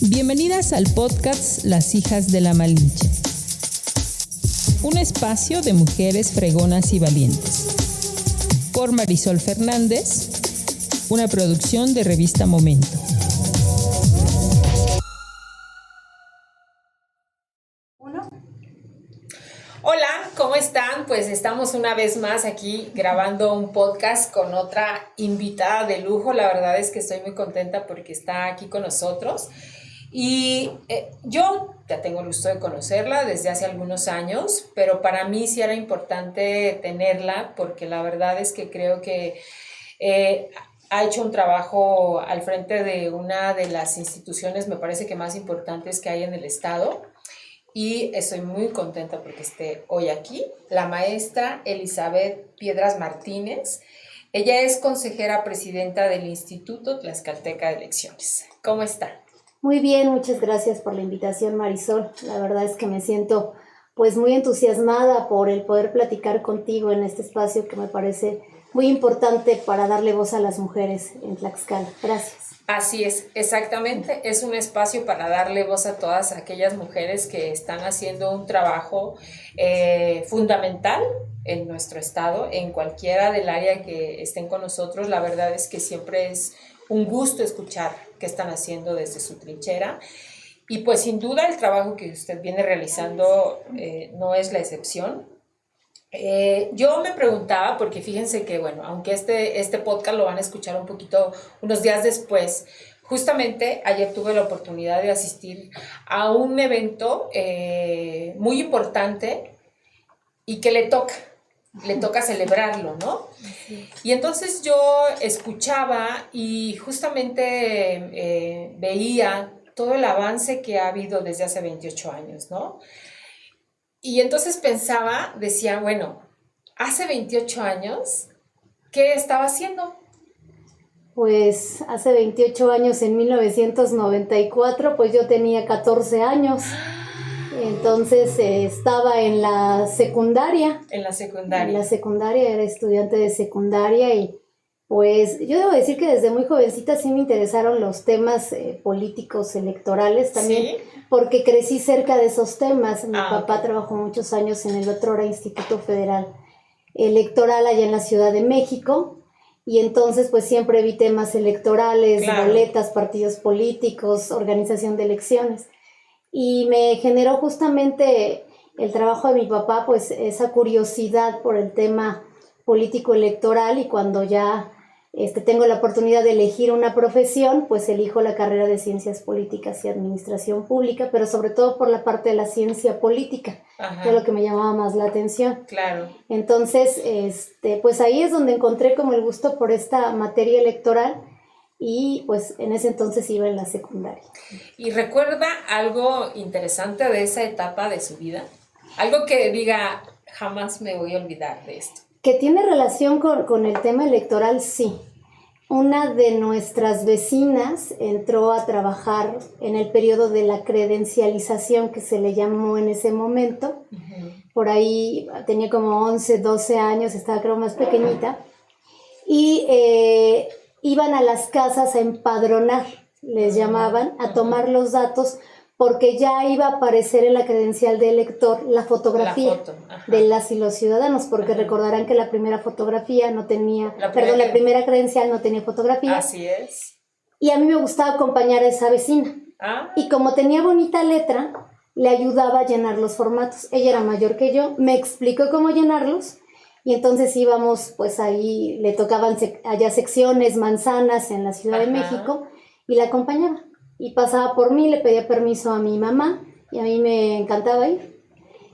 Bienvenidas al podcast Las Hijas de la Malinche. Un espacio de mujeres fregonas y valientes. Por Marisol Fernández, una producción de Revista Momento. Hola, ¿cómo están? Pues estamos una vez más aquí grabando un podcast con otra invitada de lujo. La verdad es que estoy muy contenta porque está aquí con nosotros. Y yo ya tengo el gusto de conocerla desde hace algunos años, pero para mí sí era importante tenerla porque la verdad es que creo que ha hecho un trabajo al frente de una de las instituciones, me parece que más importantes que hay en el estado. Y estoy muy contenta porque esté hoy aquí, la maestra Elizabeth Piedras Martínez. Ella es consejera presidenta del Instituto Tlaxcalteca de Elecciones. ¿Cómo está? Muy bien, muchas gracias por la invitación, Marisol. La verdad es que me siento pues muy entusiasmada por el poder platicar contigo en este espacio que me parece muy importante para darle voz a las mujeres en Tlaxcala. Gracias. Así es, exactamente. Es un espacio para darle voz a todas aquellas mujeres que están haciendo un trabajo fundamental en nuestro estado, en cualquiera del área que estén con nosotros. La verdad es que siempre es un gusto escuchar qué están haciendo desde su trinchera. Y pues sin duda el trabajo que usted viene realizando no es la excepción. Yo me preguntaba, porque fíjense que, bueno, aunque este podcast lo van a escuchar un poquito, unos días después, justamente ayer tuve la oportunidad de asistir a un evento muy importante y que le toca celebrarlo, ¿no? Sí. Y entonces yo escuchaba y justamente veía todo el avance que ha habido desde hace 28 años, ¿no? Y entonces pensaba, decía, bueno, hace 28 años, ¿qué estaba haciendo? Pues hace 28 años, en 1994, pues yo tenía 14 años. Entonces estaba en la secundaria. En la secundaria. En la secundaria, era estudiante de secundaria y pues yo debo decir que desde muy jovencita sí me interesaron los temas políticos, electorales también, ¿sí? Porque crecí cerca de esos temas. Mi papá trabajó muchos años en el otrora Instituto Federal Electoral allá en la Ciudad de México y entonces pues siempre vi temas electorales, claro, boletas, partidos políticos, organización de elecciones. Y me generó justamente el trabajo de mi papá, pues esa curiosidad por el tema político electoral, y cuando ya tengo la oportunidad de elegir una profesión, pues elijo la carrera de Ciencias Políticas y Administración Pública, pero sobre todo por la parte de la ciencia política, que es lo que me llamaba más la atención. Claro. Entonces, pues ahí es donde encontré como el gusto por esta materia electoral. Y pues en ese entonces iba en la secundaria. ¿Y recuerda algo interesante de esa etapa de su vida? Algo que diga, jamás me voy a olvidar de esto. Que tiene relación con el tema electoral, sí. Una de nuestras vecinas entró a trabajar en el periodo de la credencialización, que se le llamó en ese momento. Uh-huh. Por ahí tenía como 11, 12 años, estaba creo más pequeñita. Y iban a las casas a empadronar, les llamaban, a tomar los datos, porque ya iba a aparecer en la credencial de elector la fotografía de las y los ciudadanos, porque recordarán que la primera fotografía no tenía, la primera credencial no tenía fotografía. Así es. Y a mí me gustaba acompañar a esa vecina. Y como tenía bonita letra, le ayudaba a llenar los formatos. Ella era mayor que yo, me explicó cómo llenarlos. Y entonces íbamos, pues ahí le tocaban allá secciones, manzanas en la Ciudad de México, y la acompañaba. Y pasaba por mí, le pedía permiso a mi mamá, y a mí me encantaba ir.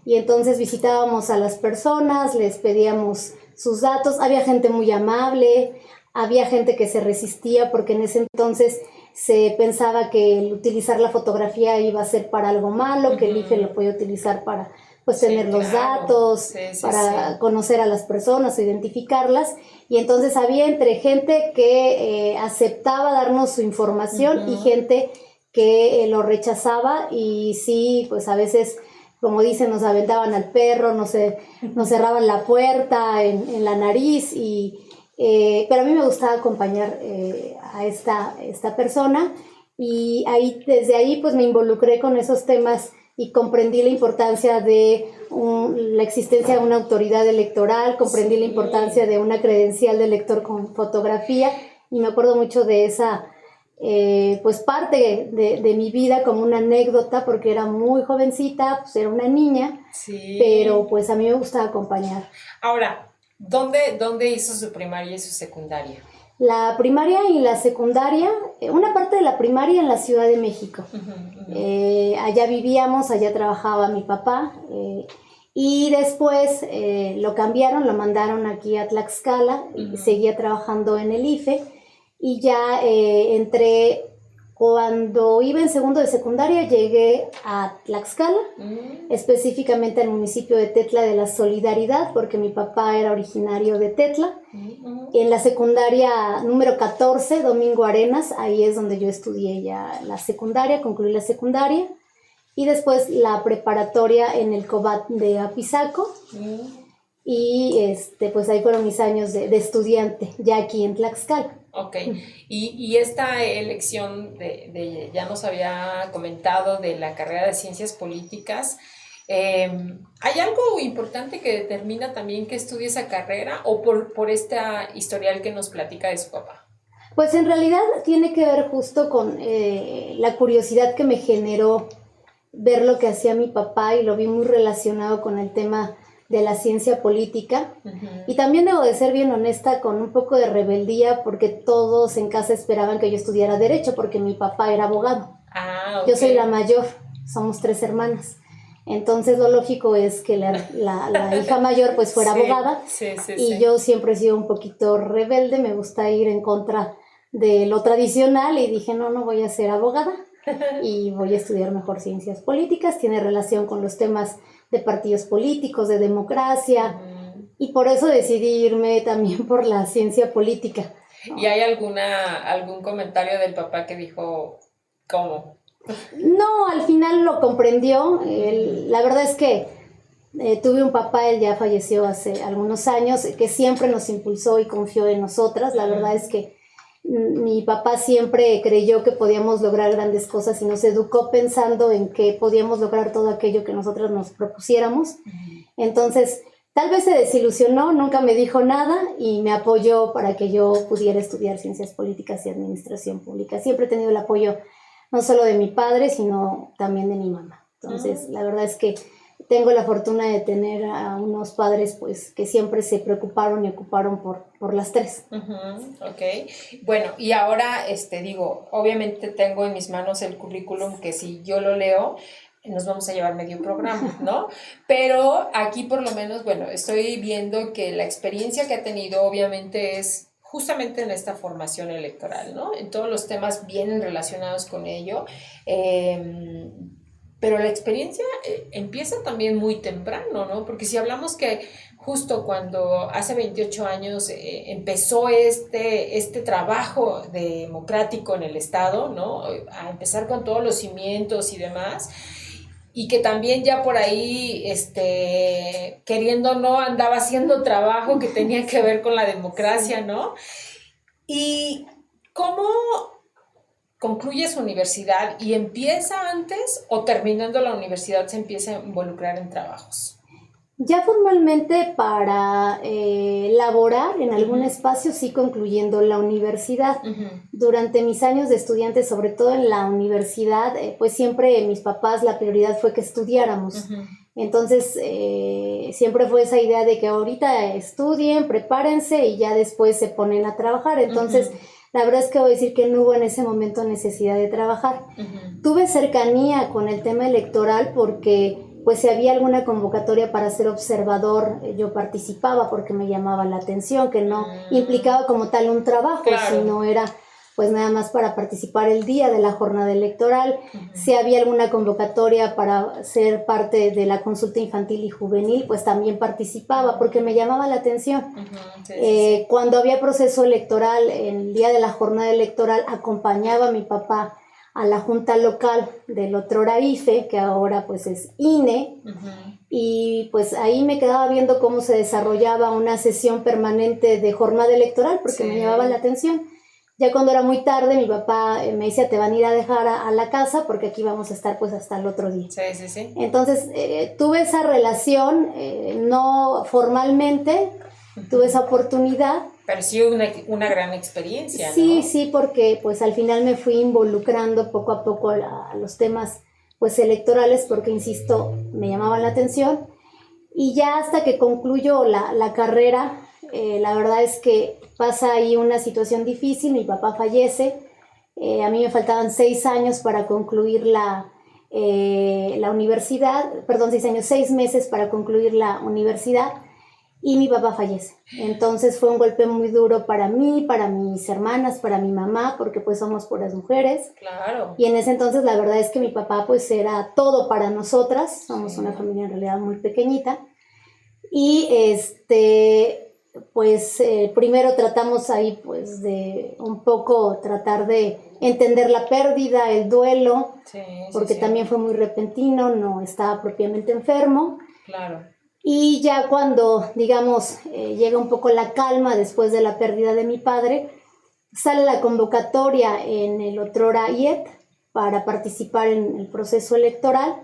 Y entonces visitábamos a las personas, les pedíamos sus datos. Había gente muy amable, había gente que se resistía, porque en ese entonces se pensaba que el utilizar la fotografía iba a ser para algo malo, que el IFE lo podía utilizar para pues tener los datos, para conocer a las personas o identificarlas. Y entonces había entre gente que aceptaba darnos su información y gente que lo rechazaba, y sí, pues a veces, como dicen, nos aventaban al perro, nos cerraban la puerta en la nariz, pero a mí me gustaba acompañar a esta persona. y desde ahí pues me involucré con esos temas y comprendí la importancia de la existencia de una autoridad electoral, comprendí la importancia de una credencial de elector con fotografía, y me acuerdo mucho de esa pues parte de mi vida como una anécdota, porque era muy jovencita, pues era una niña, pero pues a mí me gustaba acompañar. Ahora, ¿dónde hizo su primaria y su secundaria? La primaria y la secundaria, una parte de la primaria en la Ciudad de México. Allá vivíamos, allá trabajaba mi papá, y después lo cambiaron, lo mandaron aquí a Tlaxcala, y seguía trabajando en el IFE, y ya cuando iba en segundo de secundaria llegué a Tlaxcala, específicamente al municipio de Tetla de la Solidaridad, porque mi papá era originario de Tetla. En la secundaria número 14, Domingo Arenas, ahí es donde yo estudié ya la secundaria, concluí la secundaria, y después la preparatoria en el COBAT de Apizaco, y pues ahí fueron mis años de estudiante, ya aquí en Tlaxcala. Ok, y esta elección ya nos había comentado de la carrera de Ciencias Políticas. ¿Hay algo importante que determina también que estudie esa carrera, o por esta historial que nos platica de su papá? Pues en realidad tiene que ver justo con la curiosidad que me generó ver lo que hacía mi papá, y lo vi muy relacionado con el tema de la ciencia política. Y también debo de ser bien honesta, con un poco de rebeldía, porque todos en casa esperaban que yo estudiara Derecho, porque mi papá era abogado. Okay. Yo soy la mayor, somos 3 hermanas. Entonces lo lógico es que la hija mayor pues fuera abogada. Y yo siempre he sido un poquito rebelde, me gusta ir en contra de lo tradicional, y dije no voy a ser abogada y voy a estudiar mejor ciencias políticas, tiene relación con los temas de partidos políticos, de democracia, y por eso decidí irme también por la ciencia política, ¿no? ¿Y hay algún comentario del papá que dijo, cómo? No, al final lo comprendió. La verdad es que tuve un papá, él ya falleció hace algunos años, que siempre nos impulsó y confió en nosotras. La verdad es que mi papá siempre creyó que podíamos lograr grandes cosas, y nos educó pensando en que podíamos lograr todo aquello que nosotras nos propusiéramos. Entonces, tal vez se desilusionó, nunca me dijo nada, y me apoyó para que yo pudiera estudiar Ciencias Políticas y Administración Pública. Siempre he tenido el apoyo no solo de mi padre, sino también de mi mamá. Entonces, la verdad es que tengo la fortuna de tener a unos padres pues que siempre se preocuparon y ocuparon por las 3. Ok, bueno, y ahora obviamente tengo en mis manos el currículum, que si yo lo leo nos vamos a llevar medio programa, ¿no? Pero aquí por lo menos, bueno, estoy viendo que la experiencia que ha tenido obviamente es justamente en esta formación electoral, ¿no? En todos los temas vienen relacionados con ello. Pero la experiencia empieza también muy temprano, ¿no? Porque si hablamos que justo cuando hace 28 años empezó este trabajo democrático en el Estado, ¿no? A empezar con todos los cimientos y demás, y que también ya por ahí, queriendo o no, andaba haciendo trabajo que tenía que ver con la democracia, ¿no? ¿Y cómo concluye su universidad, y empieza antes o terminando la universidad se empieza a involucrar en trabajos? Ya formalmente para laborar en algún espacio, sí, concluyendo la universidad. Durante mis años de estudiante, sobre todo en la universidad, pues siempre mis papás, la prioridad fue que estudiáramos. Entonces siempre fue esa idea de que ahorita estudien, prepárense y ya después se ponen a trabajar. Entonces la verdad es que voy a decir que no hubo en ese momento necesidad de trabajar. Tuve cercanía con el tema electoral porque pues si había alguna convocatoria para ser observador, yo participaba porque me llamaba la atención, que no implicaba como tal un trabajo, sino era pues nada más para participar el día de la jornada electoral. Si había alguna convocatoria para ser parte de la consulta infantil y juvenil, pues también participaba porque me llamaba la atención. Cuando había proceso electoral, el día de la jornada electoral, acompañaba a mi papá a la junta local del otrora IFE, que ahora pues es INE, y pues ahí me quedaba viendo cómo se desarrollaba una sesión permanente de jornada electoral porque me llamaba la atención. Ya cuando era muy tarde, mi papá me decía, te van a ir a dejar a la casa porque aquí vamos a estar pues hasta el otro día. Sí, sí, sí. Entonces, tuve esa relación, no formalmente, tuve esa oportunidad. Pero sí una gran experiencia, ¿no? Sí, sí, porque pues al final me fui involucrando poco a poco a los temas pues electorales porque, insisto, me llamaban la atención. Y ya hasta que concluyo la carrera, la verdad es que pasa ahí una situación difícil, mi papá fallece, a mí me faltaban 6 años para concluir la universidad, perdón, 6 años, 6 meses para concluir la universidad, y mi papá fallece. Entonces fue un golpe muy duro para mí, para mis hermanas, para mi mamá, porque pues somos puras mujeres. Claro. Y en ese entonces la verdad es que mi papá pues era todo para nosotras, somos una familia en realidad muy pequeñita. Y pues primero tratamos ahí pues de un poco tratar de entender la pérdida, el duelo, porque también fue muy repentino, no estaba propiamente enfermo. Claro. Y ya cuando, digamos, llega un poco la calma después de la pérdida de mi padre, sale la convocatoria en el otrora IET para participar en el proceso electoral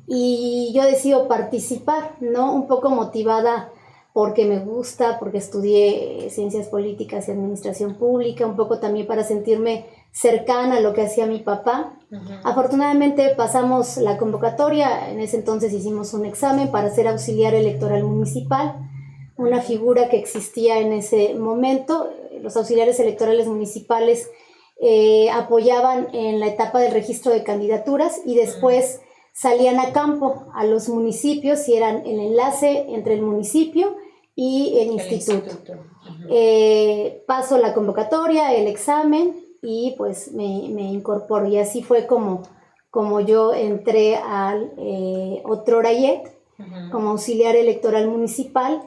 y yo decido participar, ¿no? Un poco motivada porque me gusta, porque estudié ciencias políticas y administración pública, un poco también para sentirme cercana a lo que hacía mi papá. Afortunadamente pasamos la convocatoria, en ese entonces hicimos un examen para ser auxiliar electoral municipal, una figura que existía en ese momento. Los auxiliares electorales municipales apoyaban en la etapa del registro de candidaturas y después salían a campo a los municipios y eran el enlace entre el municipio y el instituto. Paso la convocatoria, el examen y pues me incorporo, y así fue como yo entré al otrora IET como auxiliar electoral municipal,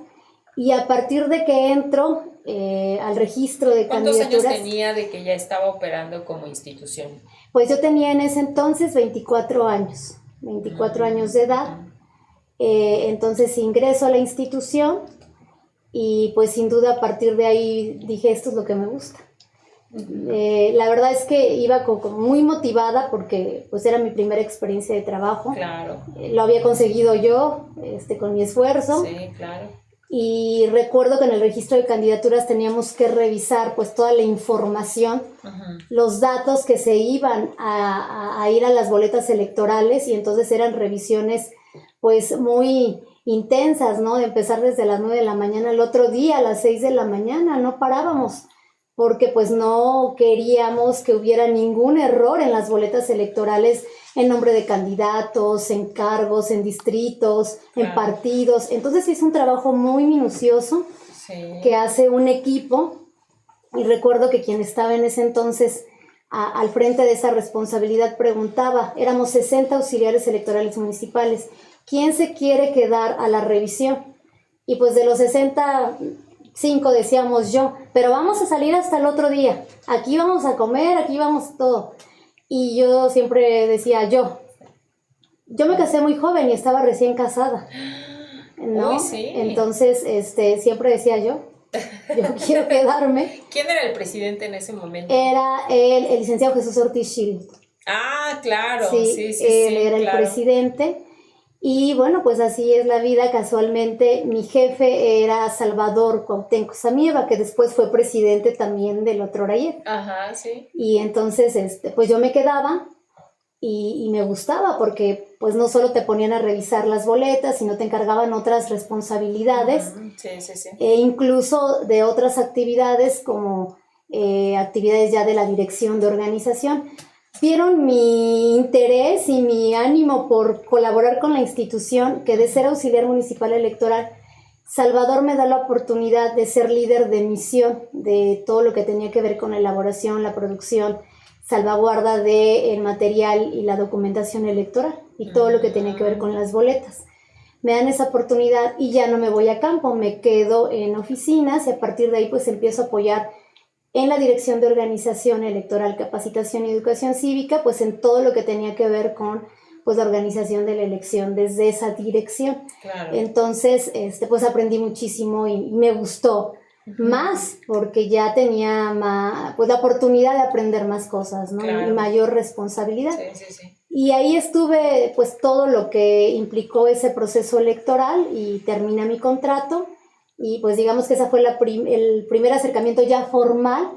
y a partir de que entro al registro de candidaturas. ¿Cuántos años tenía de que ya estaba operando como institución? Pues yo tenía en ese entonces 24 años de edad. Entonces ingreso a la institución y pues sin duda a partir de ahí dije, esto es lo que me gusta. La verdad es que iba como muy motivada porque pues era mi primera experiencia de trabajo. Claro. Lo había conseguido yo con mi esfuerzo. Sí, claro. Y recuerdo que en el registro de candidaturas teníamos que revisar pues toda la información, los datos que se iban a ir a las boletas electorales, y entonces eran revisiones pues muy intensas, ¿no? De empezar desde las 9 de la mañana al otro día a las 6 de la mañana, no parábamos, porque pues no queríamos que hubiera ningún error en las boletas electorales en nombre de candidatos, en cargos, en distritos, en partidos. Entonces es un trabajo muy minucioso que hace un equipo, y recuerdo que quien estaba en ese entonces al frente de esa responsabilidad preguntaba, éramos 60 auxiliares electorales municipales, ¿quién se quiere quedar a la revisión? Y pues de los 60, 5 decíamos yo, pero vamos a salir hasta el otro día, aquí vamos a comer, aquí vamos todo. Y yo siempre decía yo me casé muy joven y estaba recién casada, ¿no? Uy, sí. Entonces siempre decía yo quiero quedarme. ¿Quién era el presidente en ese momento? Era el licenciado Jesús Ortiz Schilling. Ah, claro, sí, él era el presidente. Y bueno, pues así es la vida. Casualmente mi jefe era Salvador Cuauhtémoc Samieva, que después fue presidente también del otrora IET. Ajá, sí. Y entonces pues yo me quedaba y me gustaba porque pues no solo te ponían a revisar las boletas, sino te encargaban otras responsabilidades. Sí. E incluso de otras actividades como actividades ya de la dirección de organización. Vieron mi interés y mi ánimo por colaborar con la institución, que de ser auxiliar municipal electoral, Salvador me da la oportunidad de ser líder de misión de todo lo que tenía que ver con la elaboración, la producción, salvaguarda del material y la documentación electoral y todo lo que tenía que ver con las boletas. Me dan esa oportunidad y ya no me voy a campo, me quedo en oficinas, y a partir de ahí pues empiezo a apoyar en la dirección de organización electoral, capacitación y educación cívica, pues en todo lo que tenía que ver con pues la organización de la elección desde esa dirección. Claro. Entonces, pues aprendí muchísimo y me gustó. más, porque ya tenía pues la oportunidad de aprender más cosas, ¿no? Claro. Y mayor responsabilidad. Sí. Y ahí estuve, pues, todo lo que implicó ese proceso electoral y terminé mi contrato. Y pues digamos que esa fue el primer acercamiento ya formal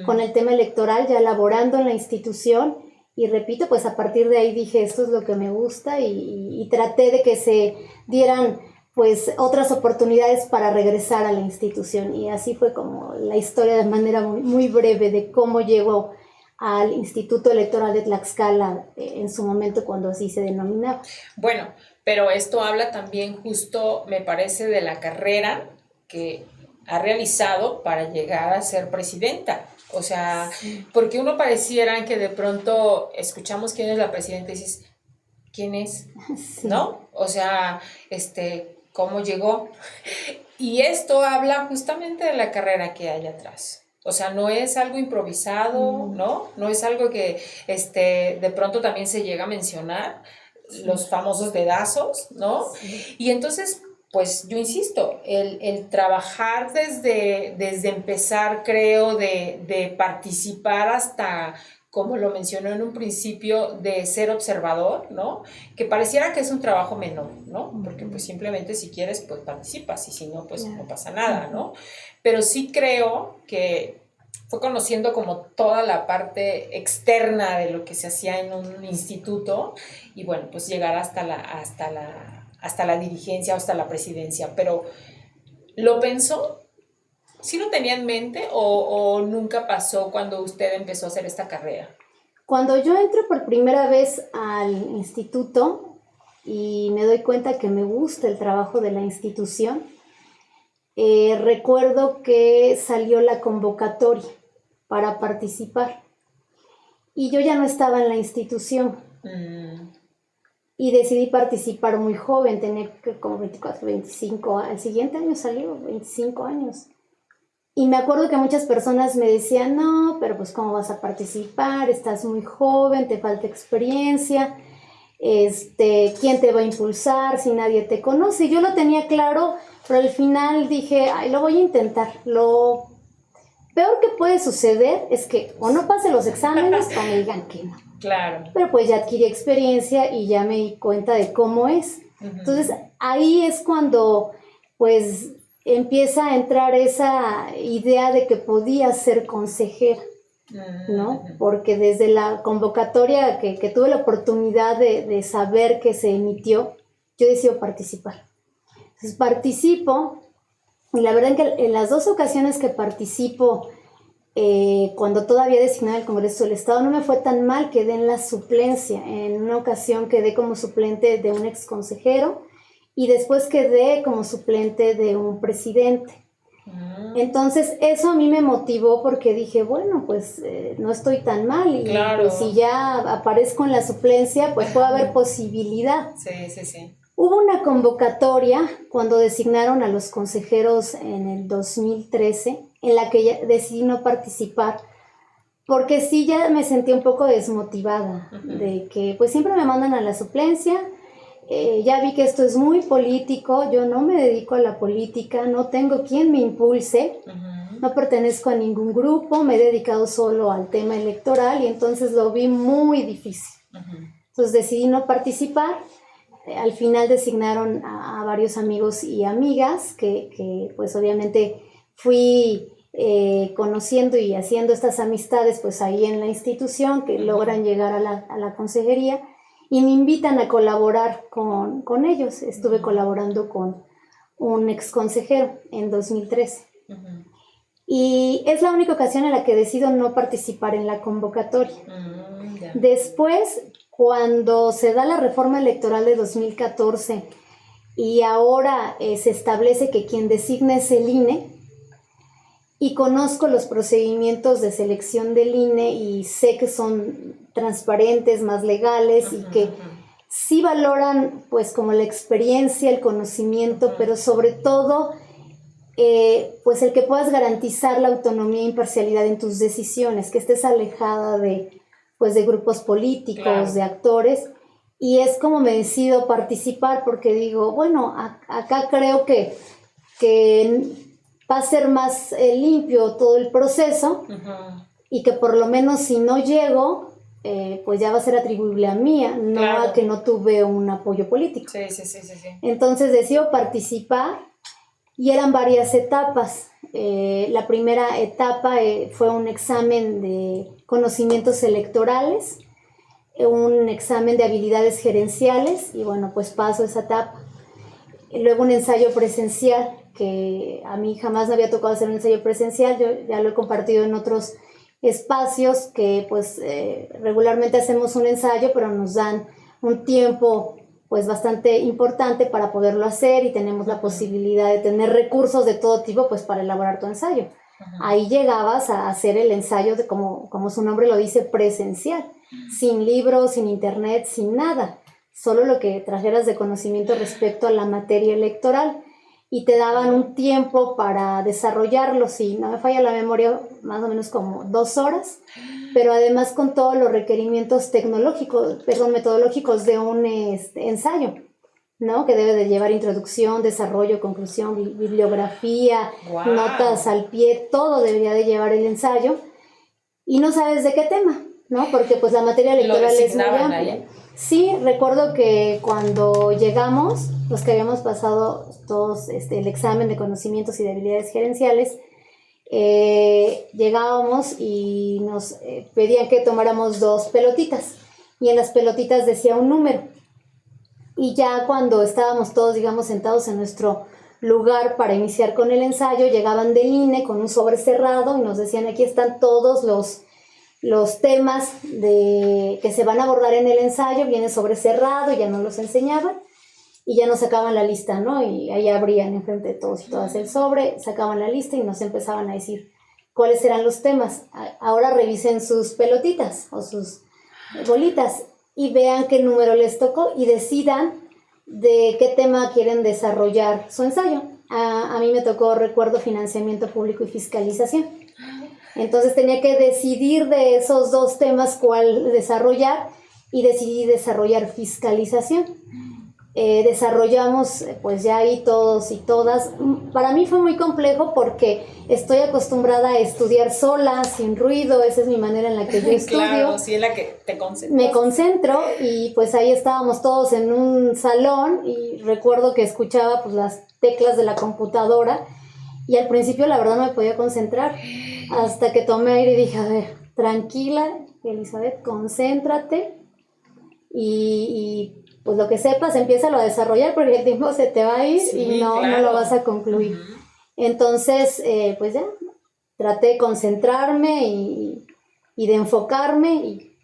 con el tema electoral, ya laborando en la institución. Y repito, pues a partir de ahí dije, esto es lo que me gusta y traté de que se dieran pues otras oportunidades para regresar a la institución. Y así fue como la historia de manera muy, muy breve de cómo llegó al Instituto Electoral de Tlaxcala en su momento cuando así se denominaba. Bueno, pero esto habla también justo, me parece, de la carrera que ha realizado para llegar a ser presidenta. O sea, porque uno pareciera que de pronto escuchamos quién es la presidenta y dices, ¿quién es? Sí. ¿No? O sea, ¿cómo llegó? Y esto habla justamente de la carrera que hay atrás. O sea, no es algo improvisado, ¿no? No es algo que de pronto también se llega a mencionar, los famosos dedazos, ¿no? Sí. Y entonces, pues yo insisto, el trabajar desde empezar, creo, de participar hasta, como lo mencionó en un principio, de ser observador, ¿no? Que pareciera que es un trabajo menor, ¿no? Porque pues simplemente si quieres, pues participas y si no, pues no pasa nada, ¿no? Pero sí creo que fue conociendo como toda la parte externa de lo que se hacía en un instituto y bueno, pues llegar hasta la dirigencia o hasta la presidencia. Pero ¿lo pensó? ¿Sí lo tenía en mente o nunca pasó cuando usted empezó a hacer esta carrera? Cuando yo entro por primera vez al instituto y me doy cuenta que me gusta el trabajo de la institución, recuerdo que salió la convocatoria para participar y yo ya no estaba en la institución y decidí participar muy joven, tenía como 24, 25, al siguiente año salió, 25 años. Y me acuerdo que muchas personas me decían, no, pero pues ¿cómo vas a participar? Estás muy joven, te falta experiencia, ¿quién te va a impulsar si nadie te conoce? Yo lo tenía claro, pero al final dije, ay, lo voy a intentar. Lo peor que puede suceder es que o no pase los exámenes o me digan que no. Claro. Pero pues ya adquirí experiencia y ya me di cuenta de cómo es. Entonces ahí es cuando pues empieza a entrar esa idea de que podía ser consejera, ¿no? Porque desde la convocatoria que tuve la oportunidad de saber que se emitió, yo decido participar. Entonces participo, y la verdad es que en las 2 ocasiones que participo, cuando todavía designaba el Congreso del Estado, no me fue tan mal, quedé en la suplencia. En una ocasión quedé como suplente de un ex consejero, y después quedé como suplente de un presidente. Entonces eso a mí me motivó porque dije, bueno, pues no estoy tan mal y claro, pues, si ya aparezco en la suplencia, pues puede haber posibilidad. Sí. Hubo una convocatoria cuando designaron a los consejeros en el 2013 en la que ya decidí no participar porque sí ya me sentí un poco desmotivada de que pues siempre me mandan a la suplencia. Ya vi que esto es muy político, yo no me dedico a la política, no tengo quien me impulse, no pertenezco a ningún grupo, me he dedicado solo al tema electoral y entonces lo vi muy difícil. Entonces decidí no participar. Al final designaron a varios amigos y amigas que pues obviamente fui conociendo y haciendo estas amistades pues ahí en la institución que logran llegar a la consejería. Y me invitan a colaborar con ellos. Estuve colaborando con un ex consejero en 2013. Y es la única ocasión en la que decido no participar en la convocatoria. Después, cuando se da la reforma electoral de 2014 y ahora se establece que quien designa es el INE, y conozco los procedimientos de selección del INE y sé que son transparentes, más legales y que sí valoran pues como la experiencia, el conocimiento, pero sobre todo pues el que puedas garantizar la autonomía e imparcialidad en tus decisiones, que estés alejada de grupos políticos, claro, de actores. Y es como me decido participar porque digo, bueno, acá creo que va a ser más limpio todo el proceso y que por lo menos si no llego, pues ya va a ser atribuible a mí, no a que no tuve un apoyo político. Sí. Entonces decido participar y eran varias etapas. La primera etapa fue un examen de conocimientos electorales, un examen de habilidades gerenciales y bueno, pues paso esa etapa. Luego un ensayo presencial, que a mí jamás me había tocado hacer un ensayo presencial, yo ya lo he compartido en otros espacios que pues regularmente hacemos un ensayo, pero nos dan un tiempo pues bastante importante para poderlo hacer y tenemos la posibilidad de tener recursos de todo tipo pues para elaborar tu ensayo. Ahí llegabas a hacer el ensayo de como su nombre lo dice, presencial, sin libros, sin internet, sin nada, solo lo que trajeras de conocimiento respecto a la materia electoral y te daban un tiempo para desarrollarlo, si no me falla la memoria, más o menos como 2 horas, pero además con todos los requerimientos metodológicos de un ensayo, ¿no? Que debe de llevar introducción, desarrollo, conclusión, bibliografía, notas al pie, todo debería de llevar el ensayo y no sabes de qué tema, ¿no? Porque pues la materia electoral es muy amplia. Ahí. Sí, recuerdo que cuando llegamos, los que habíamos pasado todos el examen de conocimientos y de habilidades gerenciales, llegábamos y nos pedían que tomáramos 2 pelotitas y en las pelotitas decía un número. Y ya cuando estábamos todos, digamos, sentados en nuestro lugar para iniciar con el ensayo, llegaban del INE con un sobre cerrado y nos decían, aquí están todos los temas que se van a abordar en el ensayo, viene sobre cerrado, ya nos los enseñaban y ya nos sacaban la lista, ¿no? Y ahí abrían enfrente de todos y todas el sobre, sacaban la lista y nos empezaban a decir cuáles eran los temas. Ahora revisen sus pelotitas o sus bolitas y vean qué número les tocó y decidan de qué tema quieren desarrollar su ensayo. A mí me tocó, recuerdo, financiamiento público y fiscalización. Entonces tenía que decidir de esos 2 temas cuál desarrollar y decidí desarrollar fiscalización. Desarrollamos pues ya ahí todos y todas. Para mí fue muy complejo porque estoy acostumbrada a estudiar sola, sin ruido, esa es mi manera en la que yo estudio. Claro, sí, en la que te concentras. Me concentro y pues ahí estábamos todos en un salón y recuerdo que escuchaba pues las teclas de la computadora y al principio la verdad no me podía concentrar hasta que tomé aire y dije, a ver, tranquila, Elizabeth, concéntrate y pues lo que sepas, empiézalo a desarrollar porque el tiempo se te va a ir y no lo vas a concluir. Entonces, pues ya, traté de concentrarme y de enfocarme y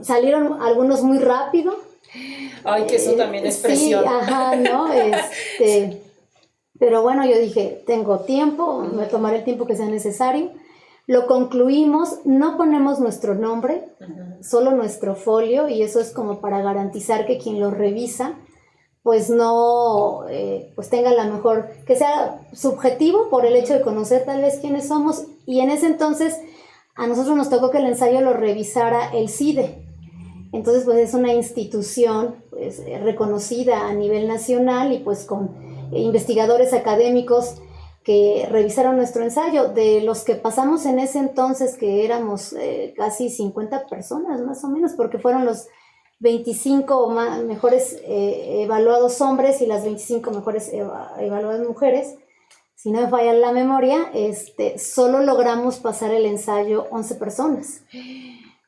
salieron algunos muy rápido. Ay, que eso también es presión. Sí, ajá, ¿no? Pero bueno, yo dije, tengo tiempo, me tomaré el tiempo que sea necesario. Lo concluimos, no ponemos nuestro nombre, solo nuestro folio, y eso es como para garantizar que quien lo revisa, pues no, pues tenga la mejor, que sea subjetivo por el hecho de conocer tal vez quiénes somos, y en ese entonces a nosotros nos tocó que el ensayo lo revisara el CIDE. Entonces pues es una institución pues, reconocida a nivel nacional y pues con investigadores académicos que revisaron nuestro ensayo. De los que pasamos en ese entonces, que éramos casi 50 personas más o menos, porque fueron los 25 mejores evaluados hombres y las 25 mejores evaluadas mujeres, si no me falla la memoria, solo logramos pasar el ensayo 11 personas.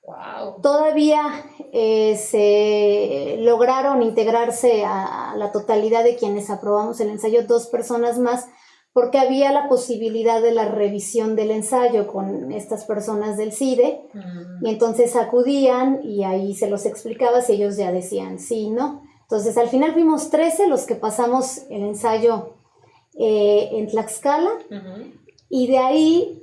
Wow. Todavía se lograron integrarse a la totalidad de quienes aprobamos el ensayo 2 personas más, porque había la posibilidad de la revisión del ensayo con estas personas del CIDE, y entonces acudían y ahí se los explicaba si ellos ya decían sí, no. Entonces al final fuimos 13 los que pasamos el ensayo en Tlaxcala, y de ahí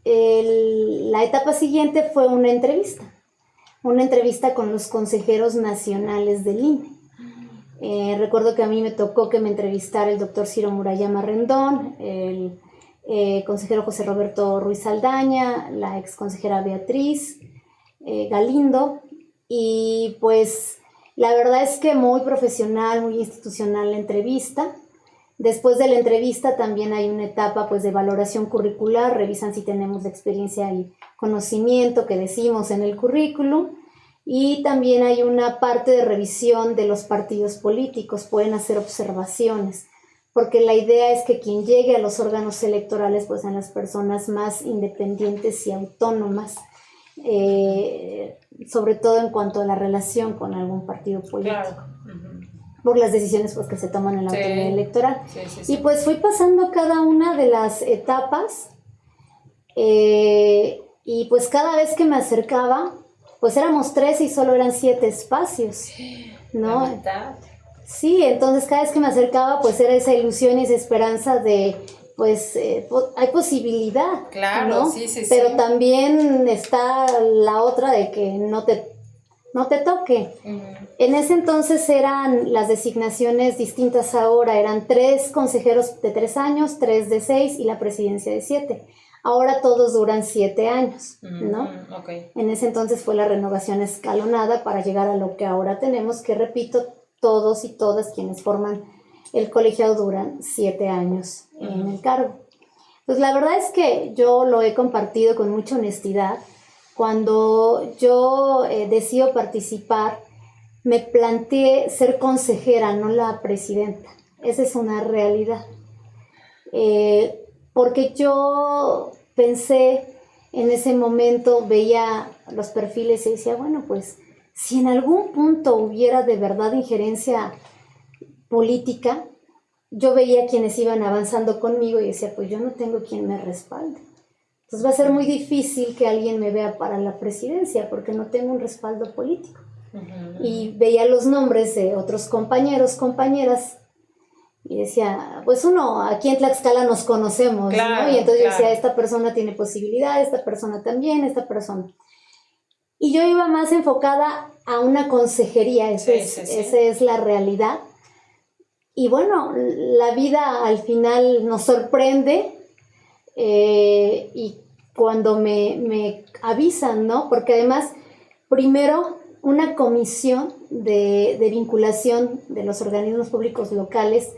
la etapa siguiente fue una entrevista con los consejeros nacionales del INE. Recuerdo que a mí me tocó que me entrevistara el doctor Ciro Murayama Rendón, el consejero José Roberto Ruiz Aldaña, la ex consejera Beatriz Galindo, y pues la verdad es que muy profesional, muy institucional la entrevista. Después de la entrevista también hay una etapa pues de valoración curricular, revisan si tenemos la experiencia y conocimiento que decimos en el currículum, y también hay una parte de revisión de los partidos políticos, pueden hacer observaciones, porque la idea es que quien llegue a los órganos electorales pues sean las personas más independientes y autónomas, sobre todo en cuanto a la relación con algún partido político. Claro. Por las decisiones pues, que se toman en la autoridad electoral. Y pues fui pasando cada una de las etapas y pues cada vez que me acercaba, pues éramos 13 y solo eran 7 espacios, ¿no? La mitad. Sí, entonces cada vez que me acercaba pues era esa ilusión y esa esperanza de pues hay posibilidad, claro, ¿no? Sí. Pero también está la otra de que no te toque. En ese entonces eran las designaciones distintas ahora, eran 3 consejeros de 3 años, 3 de 6 y la presidencia de 7. Ahora todos duran 7 años, ¿no? Okay. En ese entonces fue la renovación escalonada para llegar a lo que ahora tenemos, que repito, todos y todas quienes forman el colegiado duran 7 años en el cargo. Pues la verdad es que yo lo he compartido con mucha honestidad. Cuando yo decido participar, me planteé ser consejera, no la presidenta. Esa es una realidad. Porque yo pensé en ese momento, veía los perfiles y decía, bueno, pues si en algún punto hubiera de verdad injerencia política, yo veía quienes iban avanzando conmigo y decía, pues yo no tengo quien me respalde. Entonces va a ser muy difícil que alguien me vea para la presidencia porque no tengo un respaldo político. Y veía los nombres de otros compañeros, compañeras, y decía, pues uno, aquí en Tlaxcala nos conocemos, claro, ¿no? Y entonces yo decía, esta persona tiene posibilidad, esta persona también, esta persona. Y yo iba más enfocada a una consejería, esa es la realidad. Y bueno, la vida al final nos sorprende y cuando me avisan, ¿no? Porque además, primero, una comisión de vinculación de los organismos públicos locales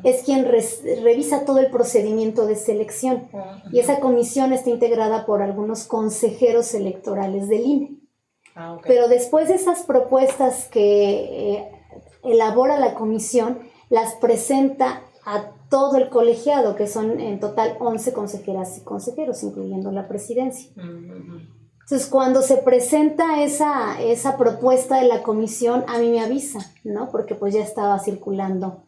es quien revisa todo el procedimiento de selección. Y esa comisión está integrada por algunos consejeros electorales del INE. Okay. Pero después de esas propuestas que elabora la comisión, las presenta a todo el colegiado, que son en total 11 consejeras y consejeros, incluyendo la presidencia. Entonces, cuando se presenta esa propuesta de la comisión, a mí me avisa, ¿no? Porque pues ya estaba circulando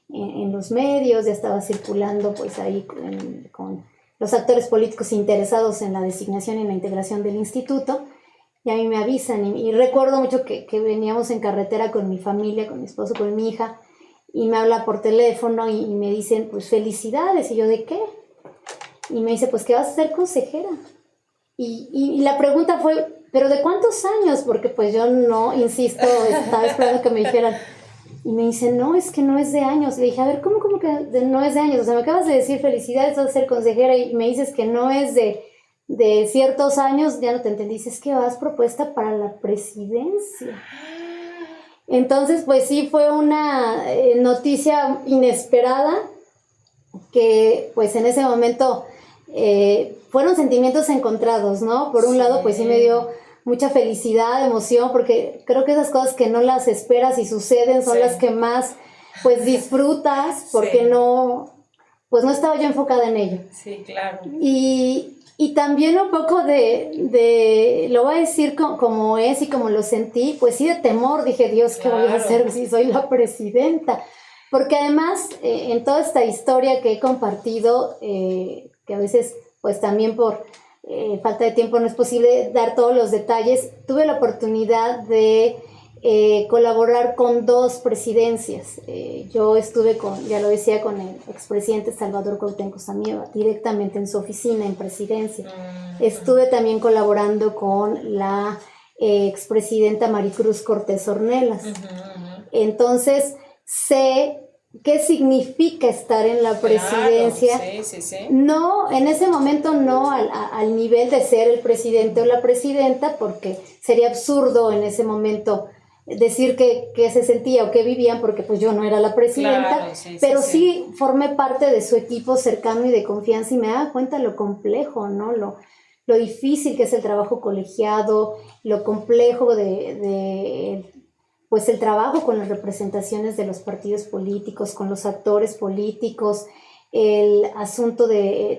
en los medios, ya estaba circulando pues ahí con los actores políticos interesados en la designación y la integración del instituto, y a mí me avisan. Y recuerdo mucho que veníamos en carretera con mi familia, con mi esposo, con mi hija, y me habla por teléfono y me dicen, pues felicidades. Y yo, ¿de qué? Y me dice, pues que vas a ser consejera. Y la pregunta fue, ¿pero de cuántos años? Porque pues yo no, insisto, estaba esperando que me dijeran. Y me dice, no, es que no es de años. Le dije, a ver, ¿cómo que no es de años? O sea, me acabas de decir felicidades, vas a ser consejera y me dices que no es de ciertos años, ya no te entendí. Dices que vas propuesta para la presidencia. Entonces, pues sí, fue una noticia inesperada que pues en ese momento fueron sentimientos encontrados, ¿no? Por un lado, pues sí me dio mucha felicidad, emoción, porque creo que esas cosas que no las esperas y suceden son las que más pues disfrutas, porque no estaba yo enfocada en ello. Sí, claro. Y también un poco lo voy a decir como es y como lo sentí, pues sí de temor, dije, Dios, ¿qué voy a hacer si soy la presidenta? Porque además, en toda esta historia que he compartido, que a veces, pues también por falta de tiempo no es posible dar todos los detalles, tuve la oportunidad de colaborar con 2 presidencias. Yo estuve ya lo decía, con el expresidente Salvador Cuauhtémoc Samieva, directamente en su oficina, en presidencia. Estuve también colaborando con la expresidenta Maricruz Cortés Ornelas. Entonces, sé qué significa estar en la presidencia. Claro, sí. No, en ese momento no al nivel de ser el presidente o la presidenta, porque sería absurdo en ese momento decir qué se sentía o qué vivían, porque pues yo no era la presidenta, claro, pero sí formé parte de su equipo cercano y de confianza y me daba cuenta lo complejo, ¿no? Lo difícil que es el trabajo colegiado, lo complejo pues el trabajo con las representaciones de los partidos políticos, con los actores políticos, el asunto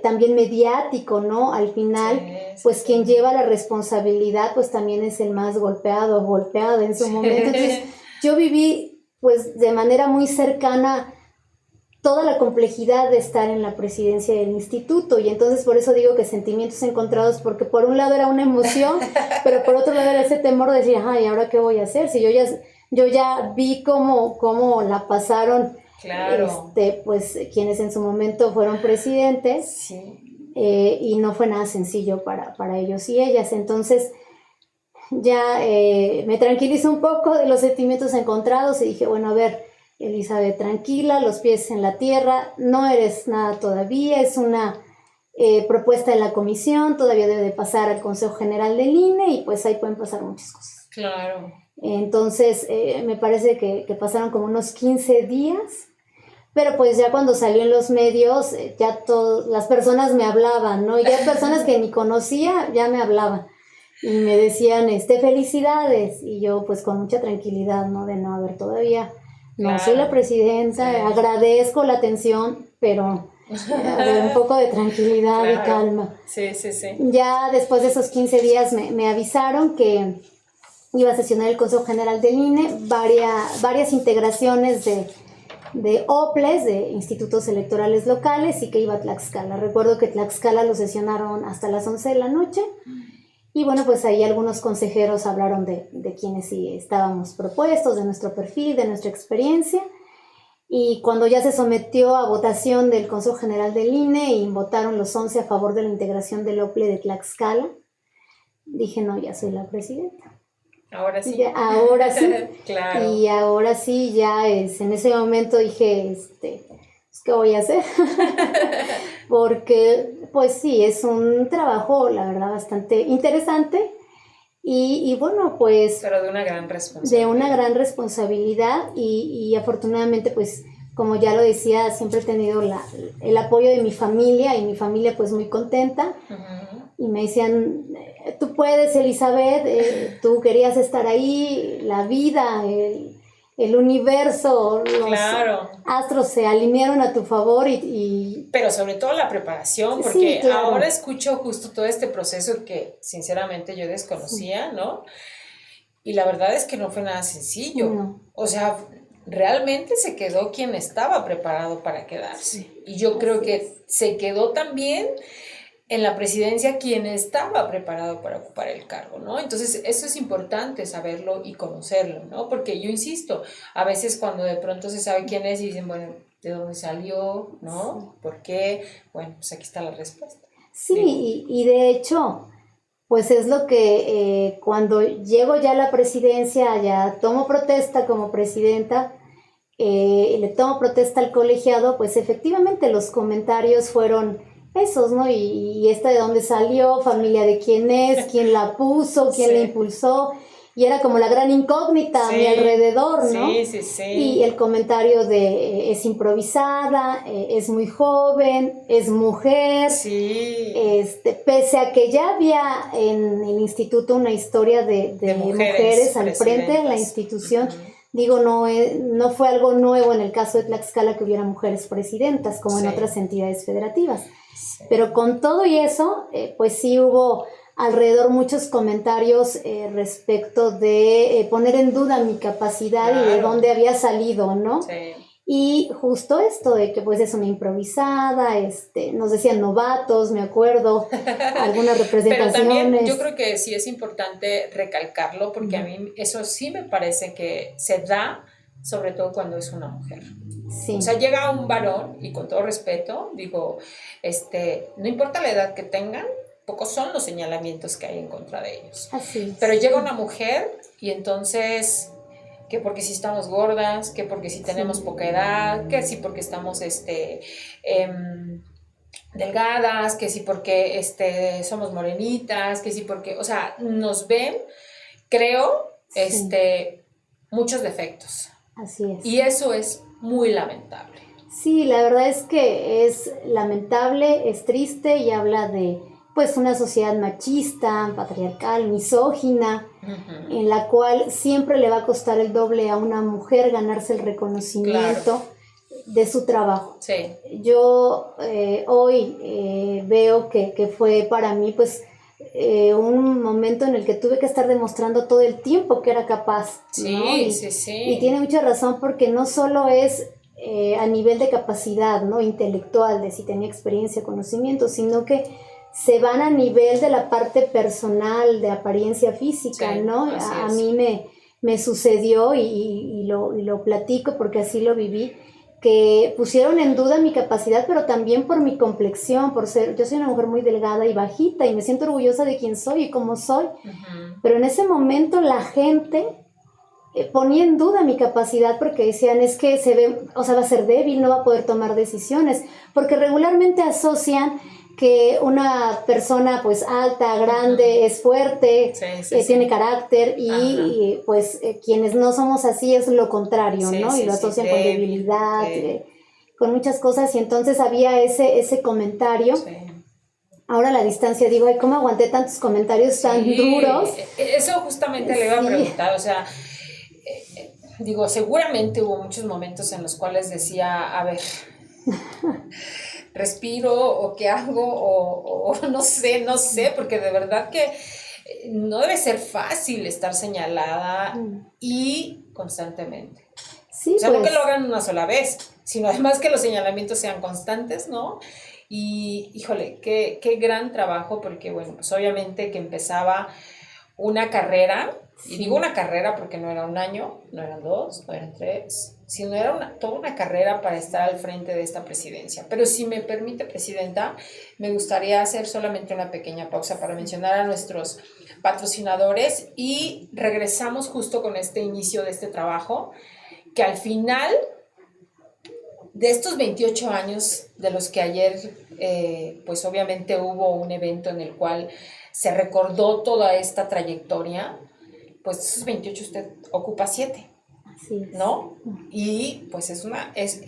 también mediático, ¿no? Al final, pues quien lleva la responsabilidad, pues también es el más golpeado o golpeada en su momento. Entonces, yo viví, pues, de manera muy cercana toda la complejidad de estar en la presidencia del instituto, y entonces por eso digo que sentimientos encontrados, porque por un lado era una emoción, pero por otro lado era ese temor de decir, ay, ¿ahora qué voy a hacer? Si yo ya vi cómo la pasaron. Claro. Pues quienes en su momento fueron presidentes, sí. Y no fue nada sencillo para ellos y ellas. Entonces ya me tranquilizó un poco de los sentimientos encontrados y dije, bueno, a ver, Elizabeth, tranquila, los pies en la tierra, no eres nada todavía, es una propuesta de la comisión, todavía debe de pasar al Consejo General del INE y pues ahí pueden pasar muchas cosas. Claro. Entonces me parece que pasaron como unos 15 días. Pero pues ya cuando salió en los medios, ya las personas me hablaban, ¿no? Ya personas que ni conocía ya me hablaban y me decían, felicidades. Y yo pues con mucha tranquilidad, ¿no? De no, a ver, todavía no soy la presidenta, agradezco la atención, pero a ver, un poco de tranquilidad y calma. Sí. Ya después de esos 15 días me avisaron que iba a sesionar el Consejo General del INE, varias integraciones de OPLES, de institutos electorales locales, y que iba a Tlaxcala. Recuerdo que Tlaxcala lo sesionaron hasta las 11 de la noche, y bueno, pues ahí algunos consejeros hablaron de quienes sí estábamos propuestos, de nuestro perfil, de nuestra experiencia, y cuando ya se sometió a votación del Consejo General del INE y votaron los 11 a favor de la integración del OPLE de Tlaxcala, dije, no, ya soy la presidenta. Ahora sí. Ahora sí. Claro. Y ahora sí, ya en ese momento dije, ¿qué voy a hacer? Porque, pues sí, es un trabajo, la verdad, bastante interesante. Y bueno, pues... Pero de una gran responsabilidad. De una gran responsabilidad y afortunadamente, pues, como ya lo decía, siempre he tenido el apoyo de mi familia, y mi familia pues muy contenta. Uh-huh. Y me decían, tú puedes, Elizabeth, tú querías estar ahí, la vida, el universo, los astros se alinearon a tu favor Pero sobre todo la preparación, porque sí, ahora escucho justo todo este proceso que sinceramente yo desconocía, ¿no? Y la verdad es que no fue nada sencillo. No. O sea, realmente se quedó quien estaba preparado para quedarse. Sí. Y yo creo que se quedó también en la presidencia quien estaba preparado para ocupar el cargo, ¿no? Entonces, eso es importante saberlo y conocerlo, ¿no? Porque yo insisto, a veces cuando de pronto se sabe quién es y dicen, bueno, ¿de dónde salió? ¿No? Sí. ¿Por qué? Bueno, pues aquí está la respuesta. Sí, y de hecho, pues es lo que cuando llego ya a la presidencia, ya tomo protesta como presidenta, le tomo protesta al colegiado, pues efectivamente los comentarios fueron esos, ¿no? Y esta de dónde salió, familia de quién es, quién la puso, quién la impulsó, y era como la gran incógnita a mi alrededor, ¿no? Sí. Y el comentario de es improvisada, es muy joven, es mujer, pese a que ya había en el instituto una historia de mujeres al frente de la institución. Uh-huh. Digo, no fue algo nuevo en el caso de Tlaxcala que hubiera mujeres presidentas, como en otras entidades federativas. Sí. Pero con todo y eso, pues sí hubo alrededor muchos comentarios respecto de poner en duda mi capacidad y de dónde había salido, ¿no? Sí. Y justo esto de que pues es una improvisada, nos decían novatos, me acuerdo, algunas representaciones. Pero también yo creo que sí es importante recalcarlo, porque a mí eso sí me parece que se da, sobre todo cuando es una mujer. Sí. O sea, llega un varón, y con todo respeto, digo, no importa la edad que tengan, pocos son los señalamientos que hay en contra de ellos. Así es. Pero llega una mujer y entonces... que porque si estamos gordas, que porque si tenemos poca edad, que si porque estamos delgadas, que si porque somos morenitas, que si porque, o sea, nos ven, creo, muchos defectos. Así es. Y eso es muy lamentable. Sí, la verdad es que es lamentable, es triste y habla de pues una sociedad machista, patriarcal, misógina, en la cual siempre le va a costar el doble a una mujer ganarse el reconocimiento de su trabajo. Sí. Yo hoy veo que fue para mí pues un momento en el que tuve que estar demostrando todo el tiempo que era capaz, ¿no? Y tiene mucha razón, porque no solo es a nivel de capacidad, ¿no?, intelectual, de si tenía experiencia, conocimiento, sino que se van a nivel de la parte personal, de apariencia física, ¿no? A mí me sucedió y lo platico porque así lo viví, que pusieron en duda mi capacidad, pero también por mi complexión, yo soy una mujer muy delgada y bajita y me siento orgullosa de quién soy y cómo soy, pero en ese momento la gente ponía en duda mi capacidad porque decían, es que va a ser débil, no va a poder tomar decisiones, porque regularmente asocian que una persona pues alta, grande, es fuerte, tiene carácter y pues quienes no somos así es lo contrario, ¿no? Y lo asocian con debilidad, con muchas cosas, y entonces había ese comentario. Ahora a la distancia digo, ay, ¿cómo aguanté tantos comentarios tan duros? Eso justamente le iba a preguntar, o sea, digo, seguramente hubo muchos momentos en los cuales decía, a ver, respiro o qué hago o no sé, porque de verdad que no debe ser fácil estar señalada y constantemente. Sí, o sea, no que lo hagan una sola vez, sino además que los señalamientos sean constantes, ¿no? Y híjole, qué gran trabajo, porque bueno, pues obviamente que empezaba una carrera, y digo una carrera porque no era un año, no eran 2, no eran 3, sino era toda una carrera para estar al frente de esta presidencia. Pero si me permite, Presidenta, me gustaría hacer solamente una pequeña pausa para mencionar a nuestros patrocinadores y regresamos justo con este inicio de este trabajo, que al final de estos 28 años de los que ayer, pues obviamente hubo un evento en el cual se recordó toda esta trayectoria, pues esos 28 usted ocupa 7, ¿no? Y pues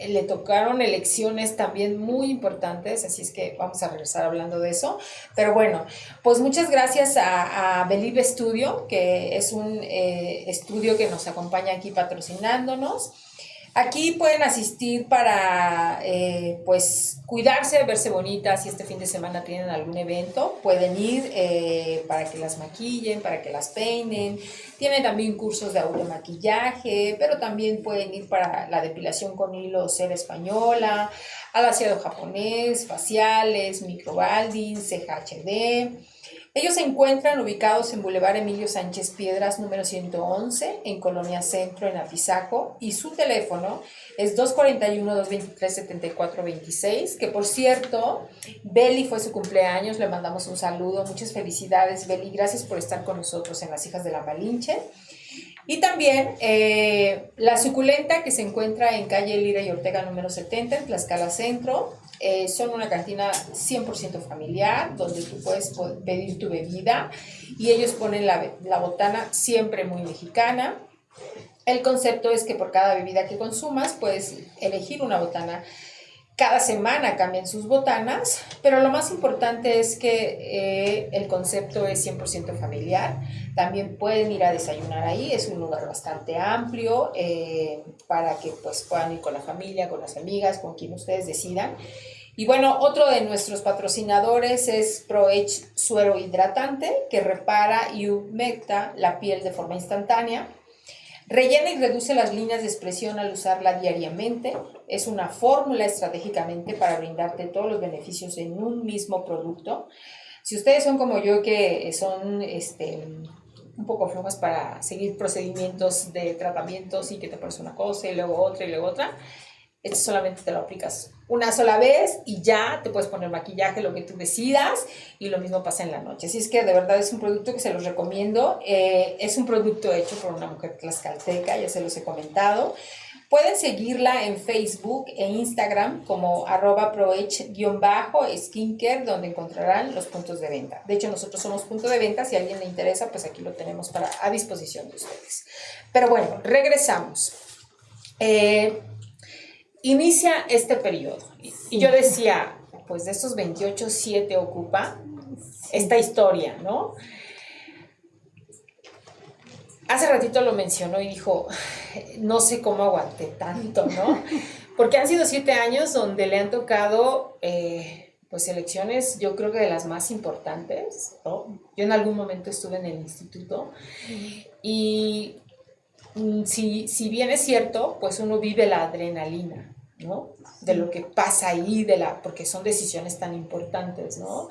le tocaron elecciones también muy importantes, así es que vamos a regresar hablando de eso. Pero bueno, pues muchas gracias a Believe Studio, que es un estudio que nos acompaña aquí patrocinándonos. Aquí pueden asistir para pues cuidarse, verse bonitas. Si este fin de semana tienen algún evento, pueden ir para que las maquillen, para que las peinen. Tienen también cursos de automaquillaje, pero también pueden ir para la depilación con hilo cera española, alaciado japonés, faciales, microblading, ceja HD. Ellos se encuentran ubicados en Boulevard Emilio Sánchez Piedras, número 111, en Colonia Centro, en Apizaco, y su teléfono es 241-223-7426, que por cierto, Beli fue su cumpleaños, le mandamos un saludo, muchas felicidades, Beli, gracias por estar con nosotros en Las Hijas de la Malinche. Y también La Suculenta, que se encuentra en calle Lira y Ortega número 70, en Tlaxcala Centro. Son una cantina 100% familiar, donde tú puedes pedir tu bebida y ellos ponen la botana siempre muy mexicana. El concepto es que por cada bebida que consumas puedes elegir una botana. Cada semana cambian sus botanas, pero lo más importante es que el concepto es 100% familiar. También pueden ir a desayunar ahí, es un lugar bastante amplio para que pues, puedan ir con la familia, con las amigas, con quien ustedes decidan. Y bueno, otro de nuestros patrocinadores es ProAge Suero Hidratante, que repara y humecta la piel de forma instantánea. Rellena y reduce las líneas de expresión al usarla diariamente. Es una fórmula estratégicamente para brindarte todos los beneficios en un mismo producto. Si ustedes son como yo, que son un poco flojas para seguir procedimientos de tratamientos y que te pones una cosa y luego otra, esto solamente te lo aplicas una sola vez y ya te puedes poner maquillaje, lo que tú decidas, y lo mismo pasa en la noche. Así es que de verdad es un producto que se los recomiendo. Es un producto hecho por una mujer tlaxcalteca, ya se los he comentado. Pueden seguirla en Facebook e Instagram como @proech_skincare, donde encontrarán los puntos de venta. De hecho, nosotros somos punto de venta. Si a alguien le interesa, pues aquí lo tenemos a disposición de ustedes. Pero bueno, regresamos. Inicia este periodo. Y yo decía, pues de estos 28, 7 ocupa esta historia, ¿no? Hace ratito lo mencionó y dijo, no sé cómo aguanté tanto, ¿no? Porque han sido 7 años donde le han tocado, pues, elecciones, yo creo que de las más importantes, ¿no? Yo en algún momento estuve en el instituto y si bien es cierto, pues uno vive la adrenalina, ¿no? De lo que pasa ahí, porque son decisiones tan importantes, ¿no?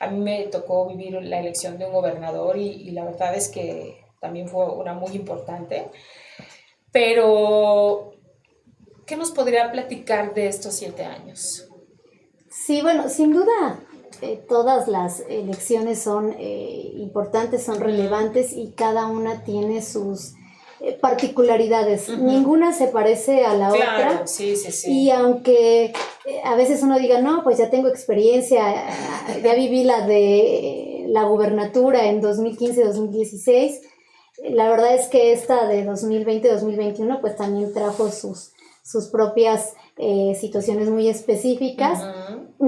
A mí me tocó vivir la elección de un gobernador y la verdad es que también fue una muy importante. Pero, ¿qué nos podría platicar de estos 7 años? Sí, bueno, sin duda, todas las elecciones son importantes, son relevantes y cada una tiene sus particularidades. Ninguna se parece a la otra. Sí. Y aunque a veces uno diga, no, pues ya tengo experiencia, ya viví la de la gubernatura en 2015-2016, la verdad es que esta de 2020-2021 pues también trajo sus propias situaciones muy específicas,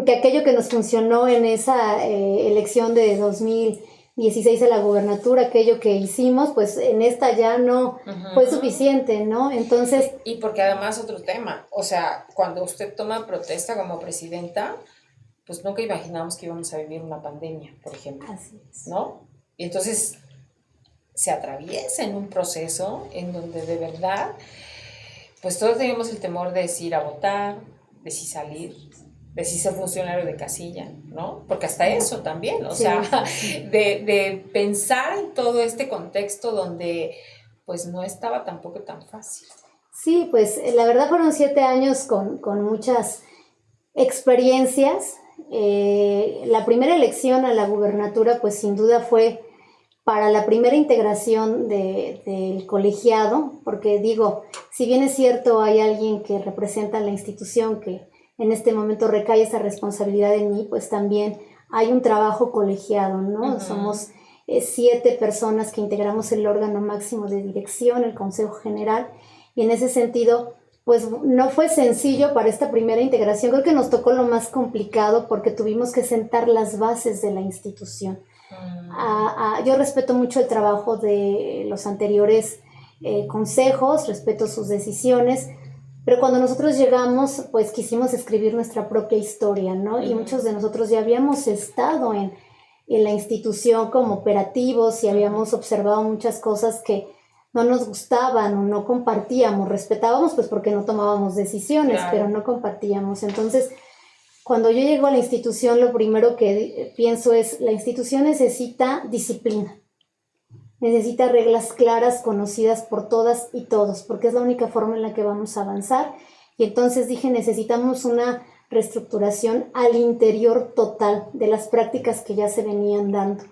que aquello que nos funcionó en esa elección de 2016 a la gubernatura, aquello que hicimos, pues en esta ya no fue suficiente, ¿no? Entonces... Y porque además otro tema, o sea, cuando usted toma protesta como presidenta, pues nunca imaginamos que íbamos a vivir una pandemia, por ejemplo. Así es. ¿No? Y entonces se atraviesa en un proceso en donde de verdad, pues todos teníamos el temor de si ir a votar, de si salir, de si ser funcionario de casilla, ¿no? Porque hasta eso también, o sea, de pensar en todo este contexto donde pues no estaba tampoco tan fácil. Sí, pues la verdad fueron 7 años con muchas experiencias. La primera elección a la gubernatura pues sin duda fue para la primera integración del colegiado, porque digo, si bien es cierto hay alguien que representa la institución que en este momento recae esa responsabilidad en mí, pues también hay un trabajo colegiado, ¿no? Somos 7 personas que integramos el órgano máximo de dirección, el Consejo General, y en ese sentido, pues no fue sencillo para esta primera integración. Creo que nos tocó lo más complicado porque tuvimos que sentar las bases de la institución. Yo respeto mucho el trabajo de los anteriores consejos, respeto sus decisiones, pero cuando nosotros llegamos, pues quisimos escribir nuestra propia historia, ¿no? Y muchos de nosotros ya habíamos estado en la institución como operativos y habíamos observado muchas cosas que no nos gustaban o no compartíamos, respetábamos pues porque no tomábamos decisiones, pero no compartíamos. Entonces, cuando yo llego a la institución, lo primero que pienso es, la institución necesita disciplina, necesita reglas claras, conocidas por todas y todos, porque es la única forma en la que vamos a avanzar. Y entonces dije, necesitamos una reestructuración al interior total de las prácticas que ya se venían dando,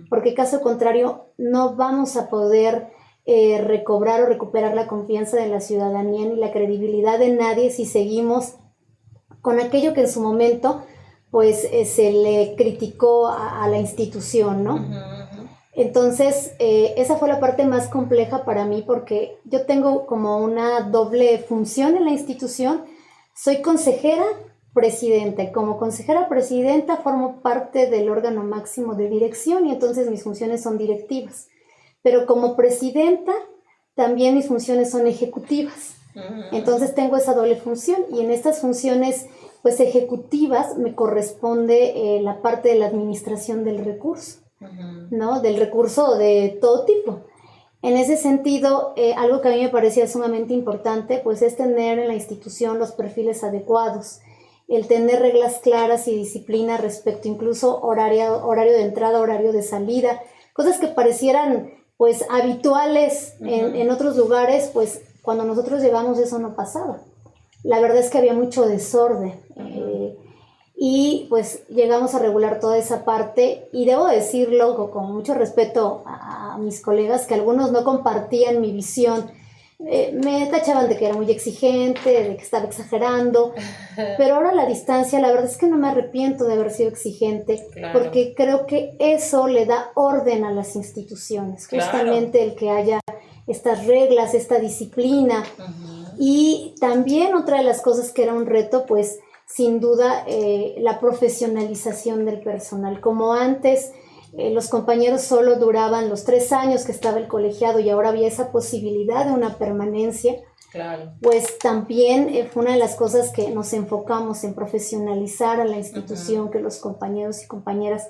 porque caso contrario no vamos a poder recobrar o recuperar la confianza de la ciudadanía ni la credibilidad de nadie si seguimos con aquello que en su momento pues se le criticó a la institución, ¿no? Entonces, esa fue la parte más compleja para mí porque yo tengo como una doble función en la institución. Soy consejera presidenta y como consejera presidenta formo parte del órgano máximo de dirección y entonces mis funciones son directivas. Pero como presidenta también mis funciones son ejecutivas. Entonces tengo esa doble función y en estas funciones pues ejecutivas me corresponde la parte de la administración del recurso, ¿no? Del recurso de todo tipo. En ese sentido, algo que a mí me parecía sumamente importante pues es tener en la institución los perfiles adecuados, el tener reglas claras y disciplina respecto incluso horario de entrada, horario de salida, cosas que parecieran pues habituales en otros lugares, pues cuando nosotros llegamos eso no pasaba. La verdad es que había mucho desorden y pues llegamos a regular toda esa parte y debo decirlo con mucho respeto a mis colegas que algunos no compartían mi visión me tachaban de que era muy exigente, de que estaba exagerando, pero ahora a la distancia la verdad es que no me arrepiento de haber sido exigente, claro, porque creo que eso le da orden a las instituciones, justamente claro, el que haya estas reglas, esta disciplina. Y también otra de las cosas que era un reto, pues sin duda la profesionalización del personal. Como antes los compañeros solo duraban los 3 años que estaba el colegiado y ahora había esa posibilidad de una permanencia, claro, pues también fue una de las cosas que nos enfocamos en profesionalizar a la institución, que los compañeros y compañeras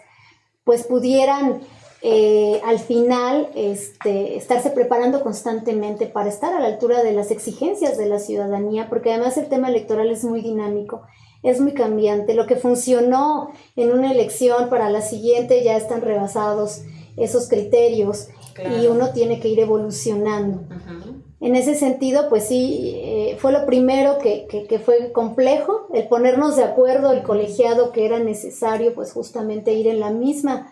pues pudieran al final estarse preparando constantemente para estar a la altura de las exigencias de la ciudadanía, porque además el tema electoral es muy dinámico, es muy cambiante. Lo que funcionó en una elección para la siguiente ya están rebasados esos criterios, claro, y uno tiene que ir evolucionando. En ese sentido, pues sí, fue lo primero que fue complejo, el ponernos de acuerdo, el colegiado, que era necesario pues justamente ir en la misma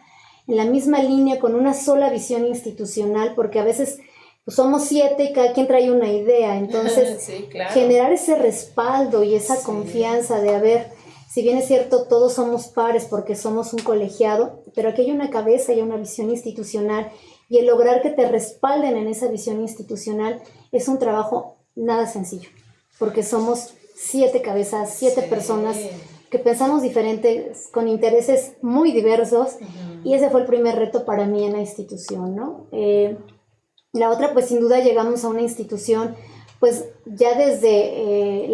línea, con una sola visión institucional, porque a veces pues somos 7 y cada quien trae una idea, entonces sí, claro, generar ese respaldo y esa confianza de haber, si bien es cierto, todos somos pares porque somos un colegiado, pero aquí hay una cabeza y una visión institucional, y el lograr que te respalden en esa visión institucional es un trabajo nada sencillo, porque somos 7 cabezas, 7 personas que pensamos diferentes, con intereses muy diversos, y ese fue el primer reto para mí en la institución, ¿no? La otra, pues sin duda llegamos a una institución, pues ya desde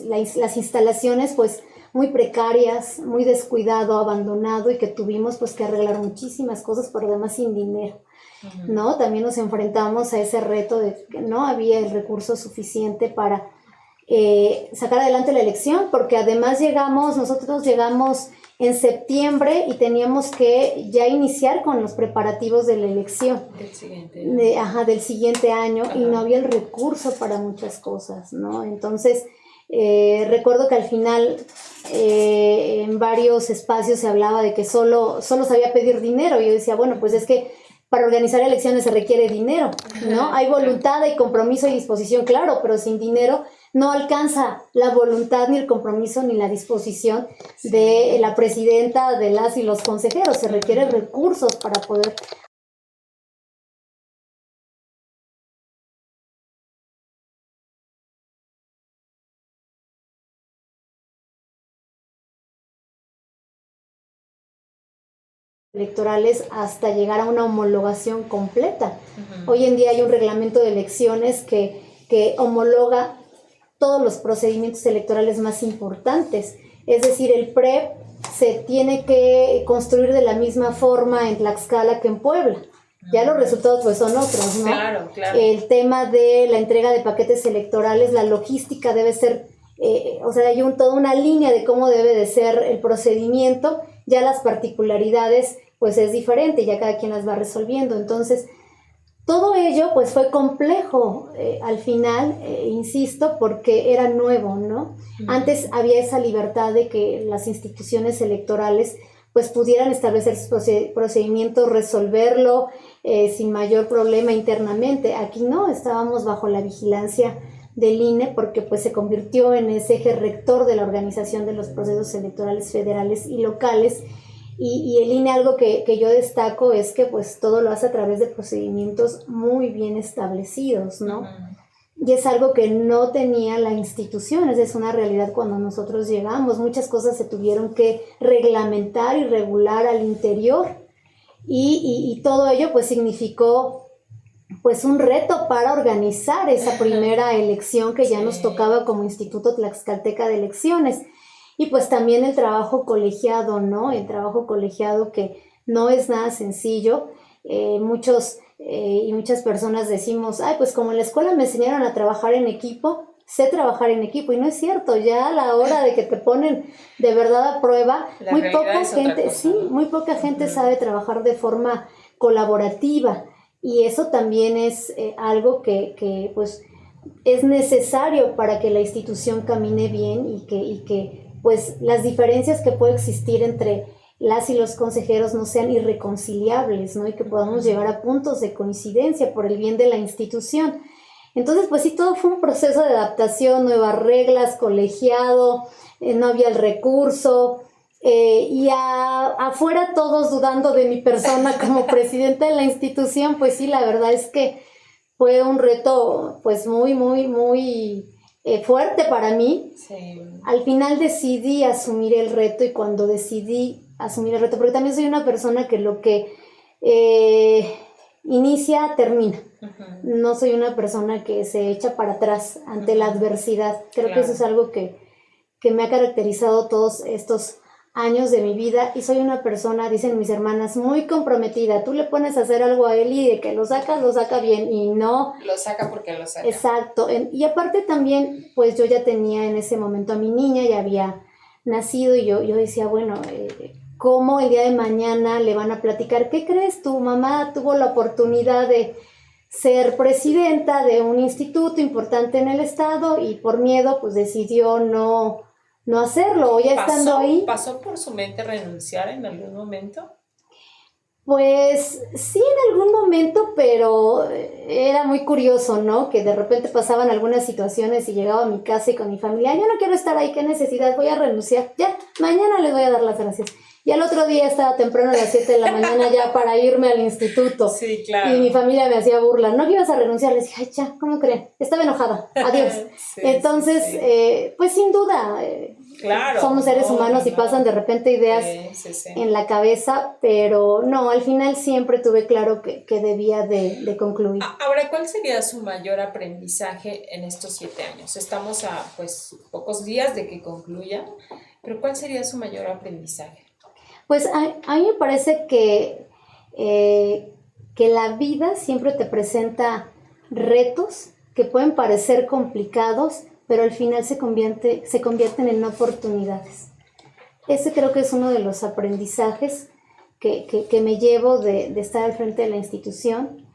las instalaciones, pues muy precarias, muy descuidado, abandonado, y que tuvimos pues que arreglar muchísimas cosas, pero además sin dinero, ¿no? También nos enfrentamos a ese reto de que no había el recurso suficiente para sacar adelante la elección, porque además nosotros llegamos en septiembre y teníamos que ya iniciar con los preparativos de la elección del siguiente año, y no había el recurso para muchas cosas, ¿no? Entonces recuerdo que al final en varios espacios se hablaba de que solo sabía pedir dinero, y yo decía, bueno, pues es que para organizar elecciones se requiere dinero, ¿no? Hay voluntad, hay compromiso y disposición, claro, pero sin dinero no alcanza la voluntad, ni el compromiso, ni la disposición de la presidenta, de las y los consejeros. Se requieren recursos para poder electorales hasta llegar a una homologación completa. Hoy en día hay un reglamento de elecciones que homologa todos los procedimientos electorales más importantes. Es decir, el PREP se tiene que construir de la misma forma en Tlaxcala que en Puebla. Ya los resultados pues son otros, ¿no? Claro, claro. El tema de la entrega de paquetes electorales, la logística debe ser, hay toda una línea de cómo debe de ser el procedimiento. Ya las particularidades pues es diferente, ya cada quien las va resolviendo. Entonces, todo ello pues fue complejo al final, insisto, porque era nuevo, ¿no? Antes había esa libertad de que las instituciones electorales pues pudieran establecer sus procedimientos, resolverlo sin mayor problema internamente. Aquí no, estábamos bajo la vigilancia del INE, porque pues se convirtió en ese eje rector de la organización de los procesos electorales federales y locales. Y el INE, algo que yo destaco es que pues todo lo hace a través de procedimientos muy bien establecidos, ¿no? Y es algo que no tenía la institución, es una realidad cuando nosotros llegamos. Muchas cosas se tuvieron que reglamentar y regular al interior, y todo ello pues significó pues un reto para organizar esa primera elección que ya nos tocaba como Instituto Tlaxcalteca de Elecciones. Y pues también el trabajo colegiado, ¿no? El trabajo colegiado que no es nada sencillo. Muchas personas decimos, pues como en la escuela me enseñaron a trabajar en equipo, sé trabajar en equipo, y no es cierto. Ya a la hora de que te ponen de verdad a prueba, muy poca gente sabe trabajar de forma colaborativa, y eso también es algo que pues es necesario para que la institución camine bien, y que pues las diferencias que puede existir entre las y los consejeros no sean irreconciliables, ¿no? Y que podamos llegar a puntos de coincidencia por el bien de la institución. Entonces, pues sí, todo fue un proceso de adaptación, nuevas reglas, colegiado, no había el recurso, y afuera todos dudando de mi persona como presidenta de la institución. Pues sí, la verdad es que fue un reto pues muy, muy, muy fuerte para mí. Sí. Al final decidí asumir el reto, y cuando decidí asumir el reto, porque también soy una persona que lo que inicia, termina. Uh-huh. No soy una persona que se echa para atrás ante Uh-huh. la adversidad. Creo que eso es algo que me ha caracterizado todos estos años de mi vida, y soy una persona, dicen mis hermanas, muy comprometida. Tú le pones a hacer algo a él y de que lo saca bien, y no... Lo saca porque lo saca. Exacto. Y aparte también, pues yo ya tenía en ese momento a mi niña, ya había nacido, y yo decía, bueno, ¿cómo el día de mañana le van a platicar? ¿Qué crees? Tu mamá tuvo la oportunidad de ser presidenta de un instituto importante en el estado, y por miedo pues decidió no hacerlo. O ya estando ahí... ¿Pasó por su mente renunciar en algún momento? Pues sí, en algún momento, pero era muy curioso, ¿no? Que de repente pasaban algunas situaciones y llegaba a mi casa y con mi familia, yo no quiero estar ahí, qué necesidad, voy a renunciar, ya, mañana les voy a dar las gracias. Y al otro día estaba temprano a las 7 de la mañana ya para irme al instituto. Sí, claro. Y mi familia me hacía burla, ¿no que ibas a renunciar? Les dije, ay, ya, ¿cómo creen? Estaba enojada, adiós. Sí, entonces, sí. Pues sin duda, claro, somos seres humanos y pasan de repente ideas en la cabeza, pero no, al final siempre tuve claro que debía de concluir. Ahora, ¿cuál sería su mayor aprendizaje en estos 7 años? Estamos a pues pocos días de que concluya, pero ¿cuál sería su mayor aprendizaje? Pues a mí me parece que la vida siempre te presenta retos que pueden parecer complicados, pero al final se convierten en oportunidades. Ese creo que es uno de los aprendizajes que me llevo de estar al frente de la institución.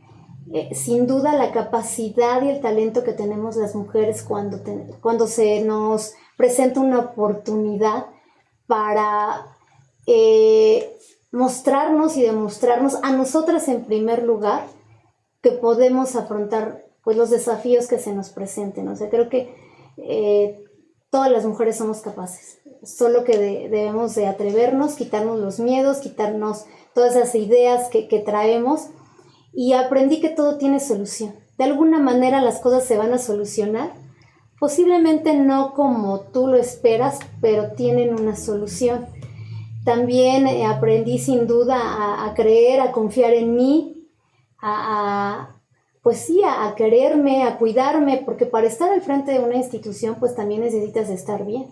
Sin duda la capacidad y el talento que tenemos las mujeres cuando se nos presenta una oportunidad para mostrarnos y demostrarnos a nosotras en primer lugar que podemos afrontar pues los desafíos que se nos presenten. O sea, creo que todas las mujeres somos capaces, solo que debemos de atrevernos, quitarnos los miedos, quitarnos todas esas ideas que traemos, y aprendí que todo tiene solución. De alguna manera las cosas se van a solucionar, posiblemente no como tú lo esperas, pero tienen una solución. También aprendí sin duda a creer, a confiar en mí, pues sí, a quererme, a cuidarme, porque para estar al frente de una institución pues también necesitas estar bien,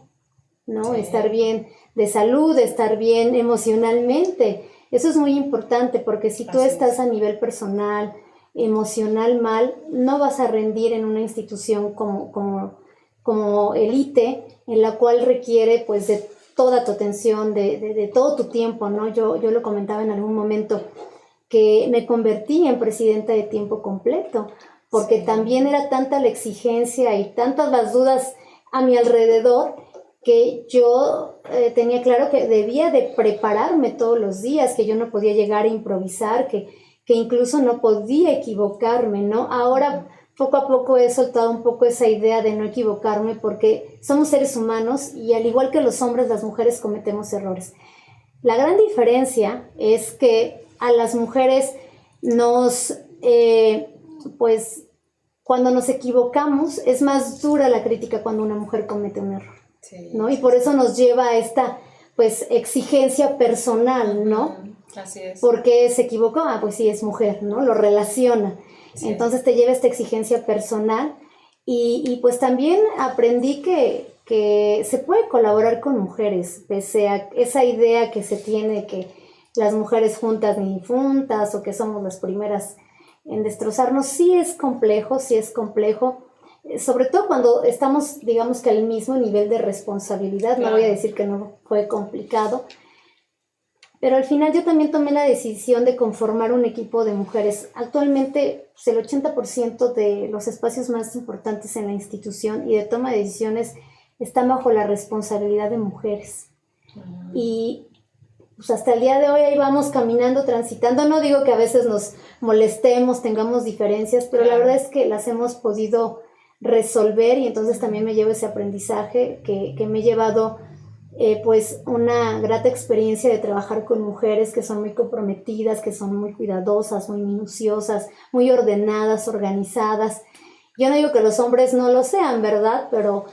¿no? Sí. Estar bien de salud, estar bien emocionalmente. Eso es muy importante, porque si tú estás a nivel personal, emocional mal, no vas a rendir en una institución como élite, en la cual requiere pues de toda tu atención, de todo tu tiempo, ¿no? Yo lo comentaba en algún momento, que me convertí en presidenta de tiempo completo, porque también era tanta la exigencia y tantas las dudas a mi alrededor, que yo tenía claro que debía de prepararme todos los días, que yo no podía llegar a improvisar, que incluso no podía equivocarme, ¿no? Ahora poco a poco he soltado un poco esa idea de no equivocarme, porque somos seres humanos y al igual que los hombres, las mujeres cometemos errores. La gran diferencia es que a las mujeres pues cuando nos equivocamos es más dura la crítica cuando una mujer comete un error, ¿no? Y por eso nos lleva a esta pues exigencia personal, ¿no? Así es. Porque se equivocó, pues sí, es mujer, ¿no? Lo relaciona. Sí. Entonces te lleva esta exigencia personal, y pues también aprendí que se puede colaborar con mujeres, pese a esa idea que se tiene que las mujeres juntas ni difuntas, o que somos las primeras en destrozarnos. Sí es complejo, sobre todo cuando estamos, digamos que al mismo nivel de responsabilidad. Claro. No voy a decir que no fue complicado, pero al final yo también tomé la decisión de conformar un equipo de mujeres. Actualmente pues, el 80% de los espacios más importantes en la institución y de toma de decisiones están bajo la responsabilidad de mujeres. Y pues hasta el día de hoy ahí vamos caminando, transitando. No digo que a veces nos molestemos, tengamos diferencias, pero la verdad es que las hemos podido resolver y entonces también me llevo ese aprendizaje que me he llevado pues una grata experiencia de trabajar con mujeres que son muy comprometidas, que son muy cuidadosas, muy minuciosas, muy ordenadas, organizadas. Yo no digo que los hombres no lo sean, ¿verdad? Pero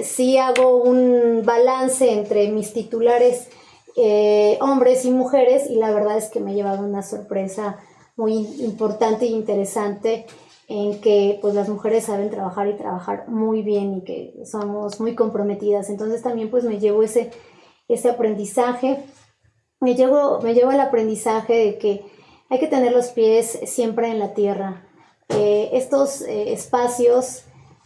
sí hago un balance entre mis titulares hombres y mujeres y la verdad es que me he llevado una sorpresa muy importante e interesante en que pues las mujeres saben trabajar y trabajar muy bien y que somos muy comprometidas. Entonces también pues me llevo ese aprendizaje, me llevo el aprendizaje de que hay que tener los pies siempre en la tierra. Estos espacios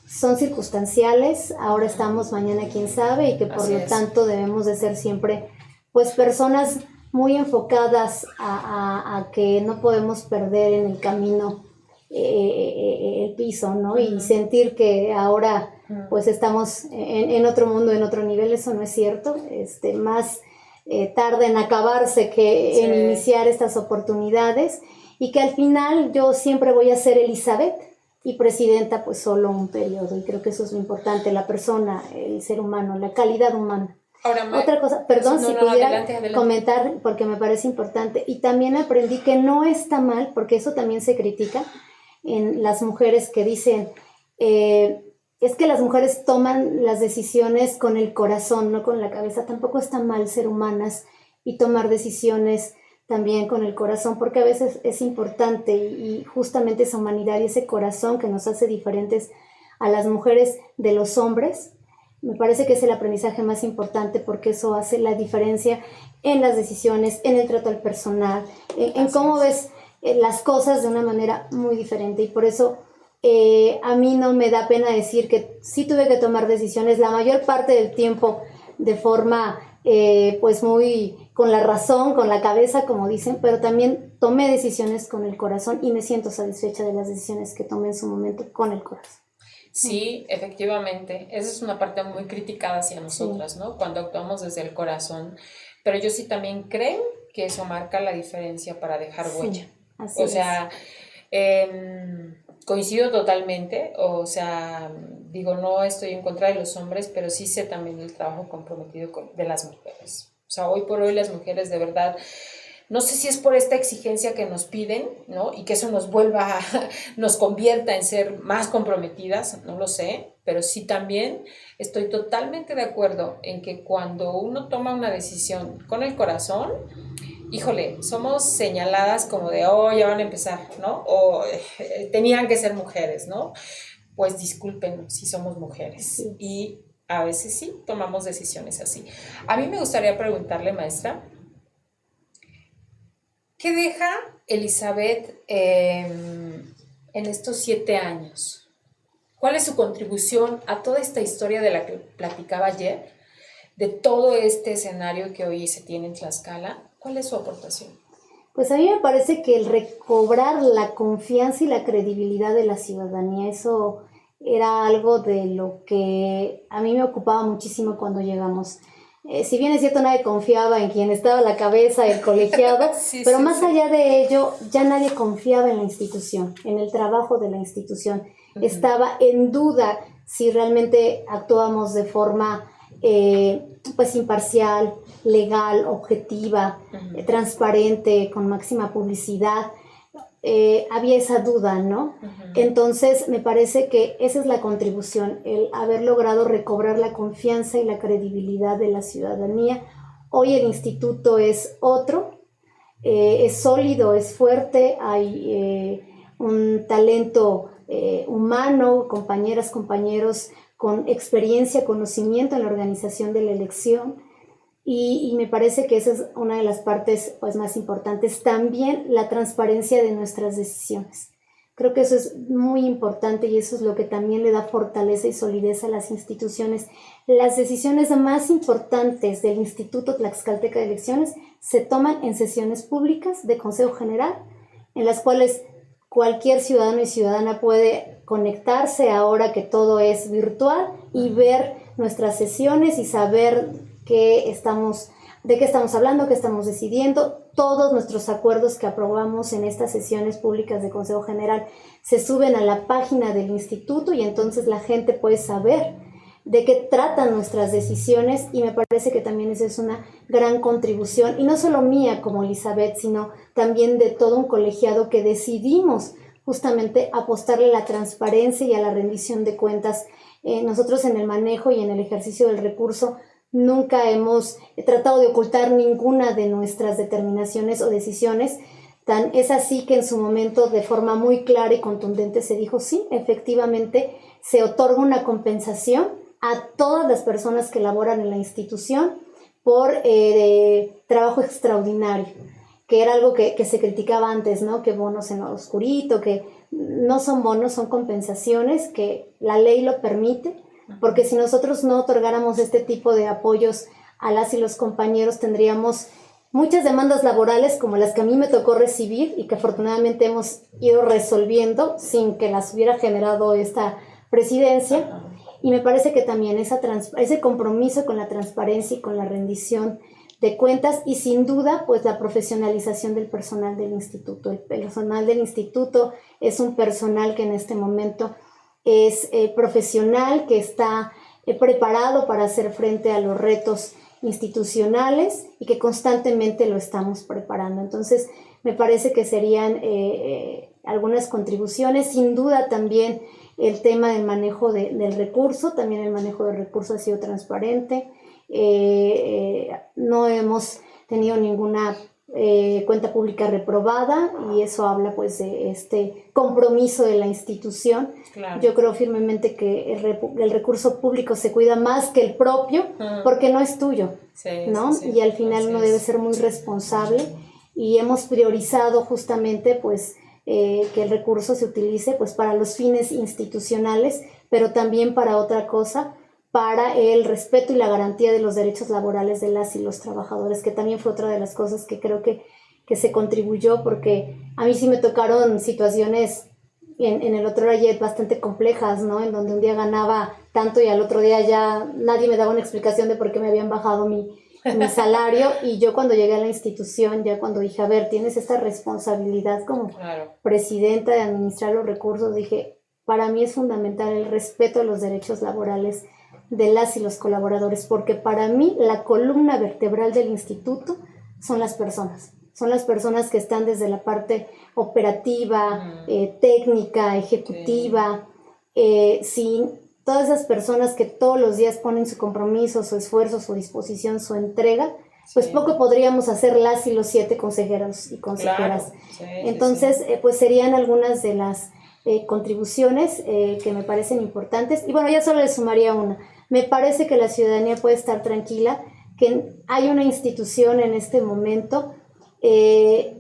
son circunstanciales, ahora estamos, mañana quién sabe, y que por lo tanto debemos de ser siempre pues personas muy enfocadas a que no podemos perder en el camino el piso, ¿no? Y sentir que ahora pues estamos en otro mundo, en otro nivel. Eso no es cierto, más tarda en acabarse que en iniciar estas oportunidades, y que al final yo siempre voy a ser Elizabeth y presidenta pues solo un periodo, y creo que eso es lo importante, la persona, el ser humano, la calidad humana. Ahora, otra cosa, perdón, si pudiera adelante. Comentar, porque me parece importante, y también aprendí que no está mal, porque eso también se critica en las mujeres que dicen, es que las mujeres toman las decisiones con el corazón, no con la cabeza. Tampoco está mal ser humanas y tomar decisiones también con el corazón, porque a veces es importante y justamente esa humanidad y ese corazón que nos hace diferentes a las mujeres de los hombres. Me parece que es el aprendizaje más importante, porque eso hace la diferencia en las decisiones, en el trato al personal, en cómo ves las cosas de una manera muy diferente. Y por eso a mí no me da pena decir que sí tuve que tomar decisiones la mayor parte del tiempo de forma pues muy con la razón, con la cabeza, como dicen, pero también tomé decisiones con el corazón y me siento satisfecha de las decisiones que tomé en su momento con el corazón. Sí, efectivamente, esa es una parte muy criticada hacia nosotras, ¿no? Cuando actuamos desde el corazón, pero yo sí también creo que eso marca la diferencia para dejar huella. Así o sea, coincido totalmente, o sea, digo, no estoy en contra de los hombres, pero sí sé también el trabajo comprometido de las mujeres. O sea, hoy por hoy las mujeres de verdad, no sé si es por esta exigencia que nos piden, ¿no? Y que eso nos convierta en ser más comprometidas, no lo sé, pero sí también estoy totalmente de acuerdo en que cuando uno toma una decisión con el corazón, híjole, somos señaladas como de, ya van a empezar, ¿no? O tenían que ser mujeres, ¿no? Pues disculpen si somos mujeres. Sí. Y a veces sí tomamos decisiones así. A mí me gustaría preguntarle, maestra, ¿qué deja Elizabeth en estos 7 años? ¿Cuál es su contribución a toda esta historia de la que platicaba ayer, de todo este escenario que hoy se tiene en Tlaxcala? ¿Cuál es su aportación? Pues a mí me parece que el recobrar la confianza y la credibilidad de la ciudadanía, eso era algo de lo que a mí me ocupaba muchísimo cuando llegamos. Si bien es cierto, nadie confiaba en quien estaba a la cabeza, el colegiado, pero más allá de ello, ya nadie confiaba en la institución, en el trabajo de la institución. Estaba en duda si realmente actuábamos de forma pues imparcial, legal, objetiva, transparente, con máxima publicidad. Había esa duda, ¿no? Entonces me parece que esa es la contribución, el haber logrado recobrar la confianza y la credibilidad de la ciudadanía. Hoy el instituto es otro, es sólido, es fuerte, hay un talento humano, compañeras, compañeros con experiencia, conocimiento en la organización de la elección. Y me parece que esa es una de las partes pues, más importantes. También la transparencia de nuestras decisiones. Creo que eso es muy importante y eso es lo que también le da fortaleza y solidez a las instituciones. Las decisiones más importantes del Instituto Tlaxcalteca de Elecciones se toman en sesiones públicas de Consejo General, en las cuales cualquier ciudadano y ciudadana puede conectarse ahora que todo es virtual y ver nuestras sesiones y saber qué estamos de qué estamos hablando, qué estamos decidiendo. Todos nuestros acuerdos que aprobamos en estas sesiones públicas de Consejo General se suben a la página del instituto y entonces la gente puede saber de qué tratan nuestras decisiones, y me parece que también esa es una gran contribución, y no solo mía como Elizabeth, sino también de todo un colegiado que decidimos justamente apostarle a la transparencia y a la rendición de cuentas. Nosotros en el manejo y en el ejercicio del recurso nunca hemos tratado de ocultar ninguna de nuestras determinaciones o decisiones. Tan es así que en su momento, de forma muy clara y contundente, se dijo sí, efectivamente se otorga una compensación a todas las personas que laboran en la institución por trabajo extraordinario, que era algo que se criticaba antes, ¿no? Que bonos en lo oscurito, que no son bonos, son compensaciones, que la ley lo permite, porque si nosotros no otorgáramos este tipo de apoyos a las y los compañeros, tendríamos muchas demandas laborales como las que a mí me tocó recibir y que afortunadamente hemos ido resolviendo sin que las hubiera generado esta presidencia. Y me parece que también ese compromiso con la transparencia y con la rendición de cuentas, y sin duda pues la profesionalización del personal del instituto. El personal del instituto es un personal que en este momento es profesional, que está preparado para hacer frente a los retos institucionales y que constantemente lo estamos preparando. Entonces me parece que serían algunas contribuciones. Sin duda también el tema del manejo del recurso, también el manejo del recurso ha sido transparente. No hemos tenido ninguna cuenta pública reprobada, y eso habla pues de este compromiso de la institución. Claro. Yo creo firmemente que el recurso público se cuida más que el propio, porque no es tuyo, sí, ¿no? Sí, y al final uno debe ser muy responsable, y hemos priorizado justamente pues que el recurso se utilice pues para los fines institucionales, pero también para otra cosa, para el respeto y la garantía de los derechos laborales de las y los trabajadores, que también fue otra de las cosas que creo que se contribuyó, porque a mí sí me tocaron situaciones en el otro Rayet bastante complejas, ¿no? En donde un día ganaba tanto y al otro día ya nadie me daba una explicación de por qué me habían bajado mi salario, y yo cuando llegué a la institución, ya cuando dije, a ver, tienes esta responsabilidad como presidenta de administrar los recursos, dije, para mí es fundamental el respeto a los derechos laborales de las y los colaboradores, porque para mí la columna vertebral del instituto son las personas que están desde la parte operativa, técnica, ejecutiva, sin todas esas personas que todos los días ponen su compromiso, su esfuerzo, su disposición, su entrega, pues poco podríamos hacer las y los 7 consejeros y consejeras. Claro. Entonces, pues serían algunas de las contribuciones que me parecen importantes. Y bueno, ya solo le sumaría una. Me parece que la ciudadanía puede estar tranquila, que hay una institución en este momento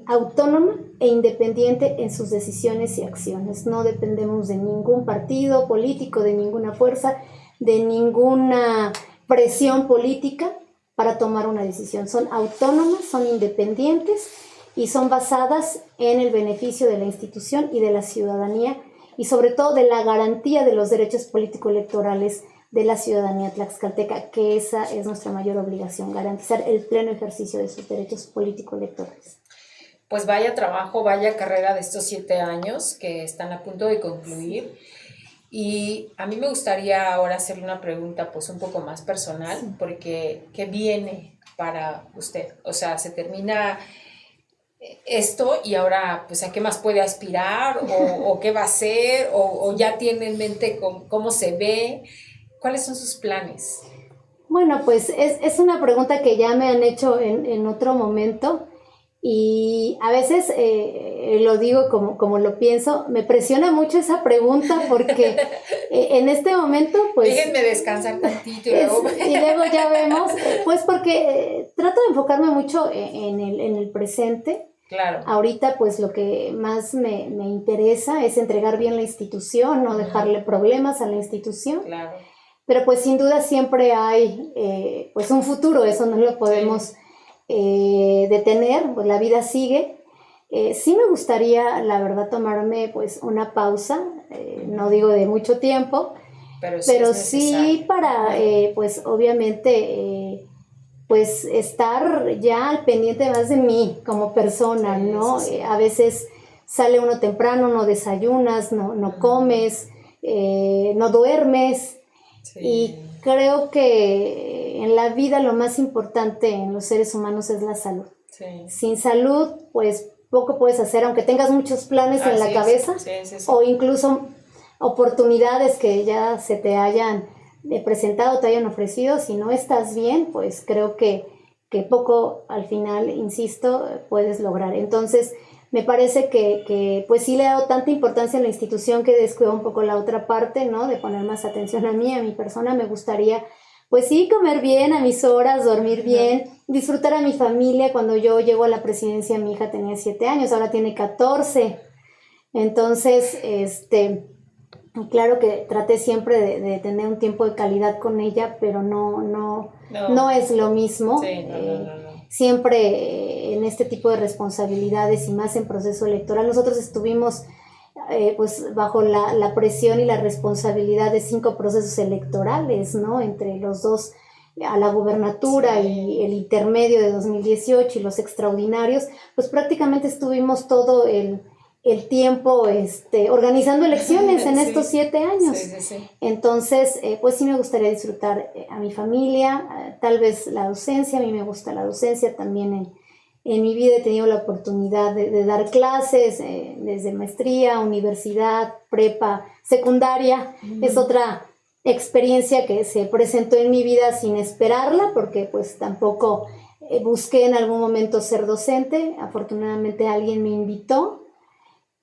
autónoma e independiente en sus decisiones y acciones. No dependemos de ningún partido político, de ninguna fuerza, de ninguna presión política para tomar una decisión. Son autónomas, son independientes y son basadas en el beneficio de la institución y de la ciudadanía, y sobre todo de la garantía de los derechos político-electorales de la ciudadanía tlaxcalteca, que esa es nuestra mayor obligación, garantizar el pleno ejercicio de sus derechos político-electorales. Pues vaya trabajo, vaya carrera de estos 7 años que están a punto de concluir. Y a mí me gustaría ahora hacerle una pregunta pues un poco más personal, porque ¿qué viene para usted? O sea, se termina esto y ahora pues ¿a qué más puede aspirar? ¿O qué va a hacer? ¿O ya tiene en mente cómo se ve? ¿Cuáles son sus planes? Bueno, pues es una pregunta que ya me han hecho en otro momento, y a veces lo digo como lo pienso, me presiona mucho esa pregunta porque en este momento pues... Déjenme descansar tantito y luego ya vemos, pues porque trato de enfocarme mucho en el presente. Claro. Ahorita pues lo que más me interesa es entregar bien la institución, no dejarle problemas a la institución. Claro. Pero pues sin duda siempre hay pues un futuro, eso no lo podemos detener, pues la vida sigue. Sí me gustaría, la verdad, tomarme pues una pausa, no digo de mucho tiempo, pero sí para pues obviamente pues estar ya al pendiente más de mí como persona, ¿no? Sí. A veces sale uno temprano, no desayunas, no comes, no duermes. Sí. Y creo que en la vida lo más importante en los seres humanos es la salud. Sí. Sin salud, pues poco puedes hacer, aunque tengas muchos planes en la cabeza, o incluso oportunidades que ya se te hayan presentado, te hayan ofrecido. Si no estás bien, pues creo que poco al final, insisto, puedes lograr. Entonces, me parece que pues sí le he dado tanta importancia a la institución que descuido un poco la otra parte, ¿no? De poner más atención a mí, a mi persona. Me gustaría, pues sí, comer bien a mis horas, dormir bien, disfrutar a mi familia. Cuando yo llego a la presidencia, mi hija tenía 7 años, ahora tiene 14. Entonces, claro que traté siempre de tener un tiempo de calidad con ella, pero no es lo mismo. Sí, no. Siempre en este tipo de responsabilidades y más en proceso electoral, nosotros estuvimos pues bajo la presión y la responsabilidad de 5 procesos electorales, ¿no? Entre los dos a la gubernatura y el intermedio de 2018 y los extraordinarios, pues prácticamente estuvimos todo el tiempo organizando elecciones en estos 7 años. Sí. Entonces, pues sí me gustaría disfrutar a mi familia, tal vez la docencia. A mí me gusta la docencia también. En mi vida he tenido la oportunidad de dar clases, desde maestría, universidad, prepa, secundaria. Es otra experiencia que se presentó en mi vida sin esperarla, porque pues tampoco busqué en algún momento ser docente. Afortunadamente alguien me invitó.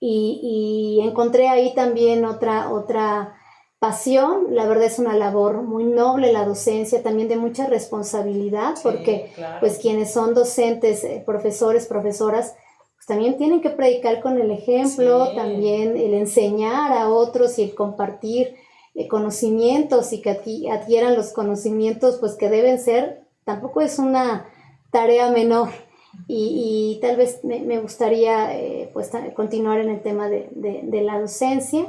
Y encontré ahí también otra pasión. La verdad es una labor muy noble la docencia, también de mucha responsabilidad, porque claro, pues quienes son docentes, profesores, profesoras, pues también tienen que predicar con el ejemplo, también el enseñar a otros y el compartir conocimientos, y que adquieran los conocimientos pues que deben ser. Tampoco es una tarea menor. Y tal vez me gustaría pues continuar en el tema de la docencia,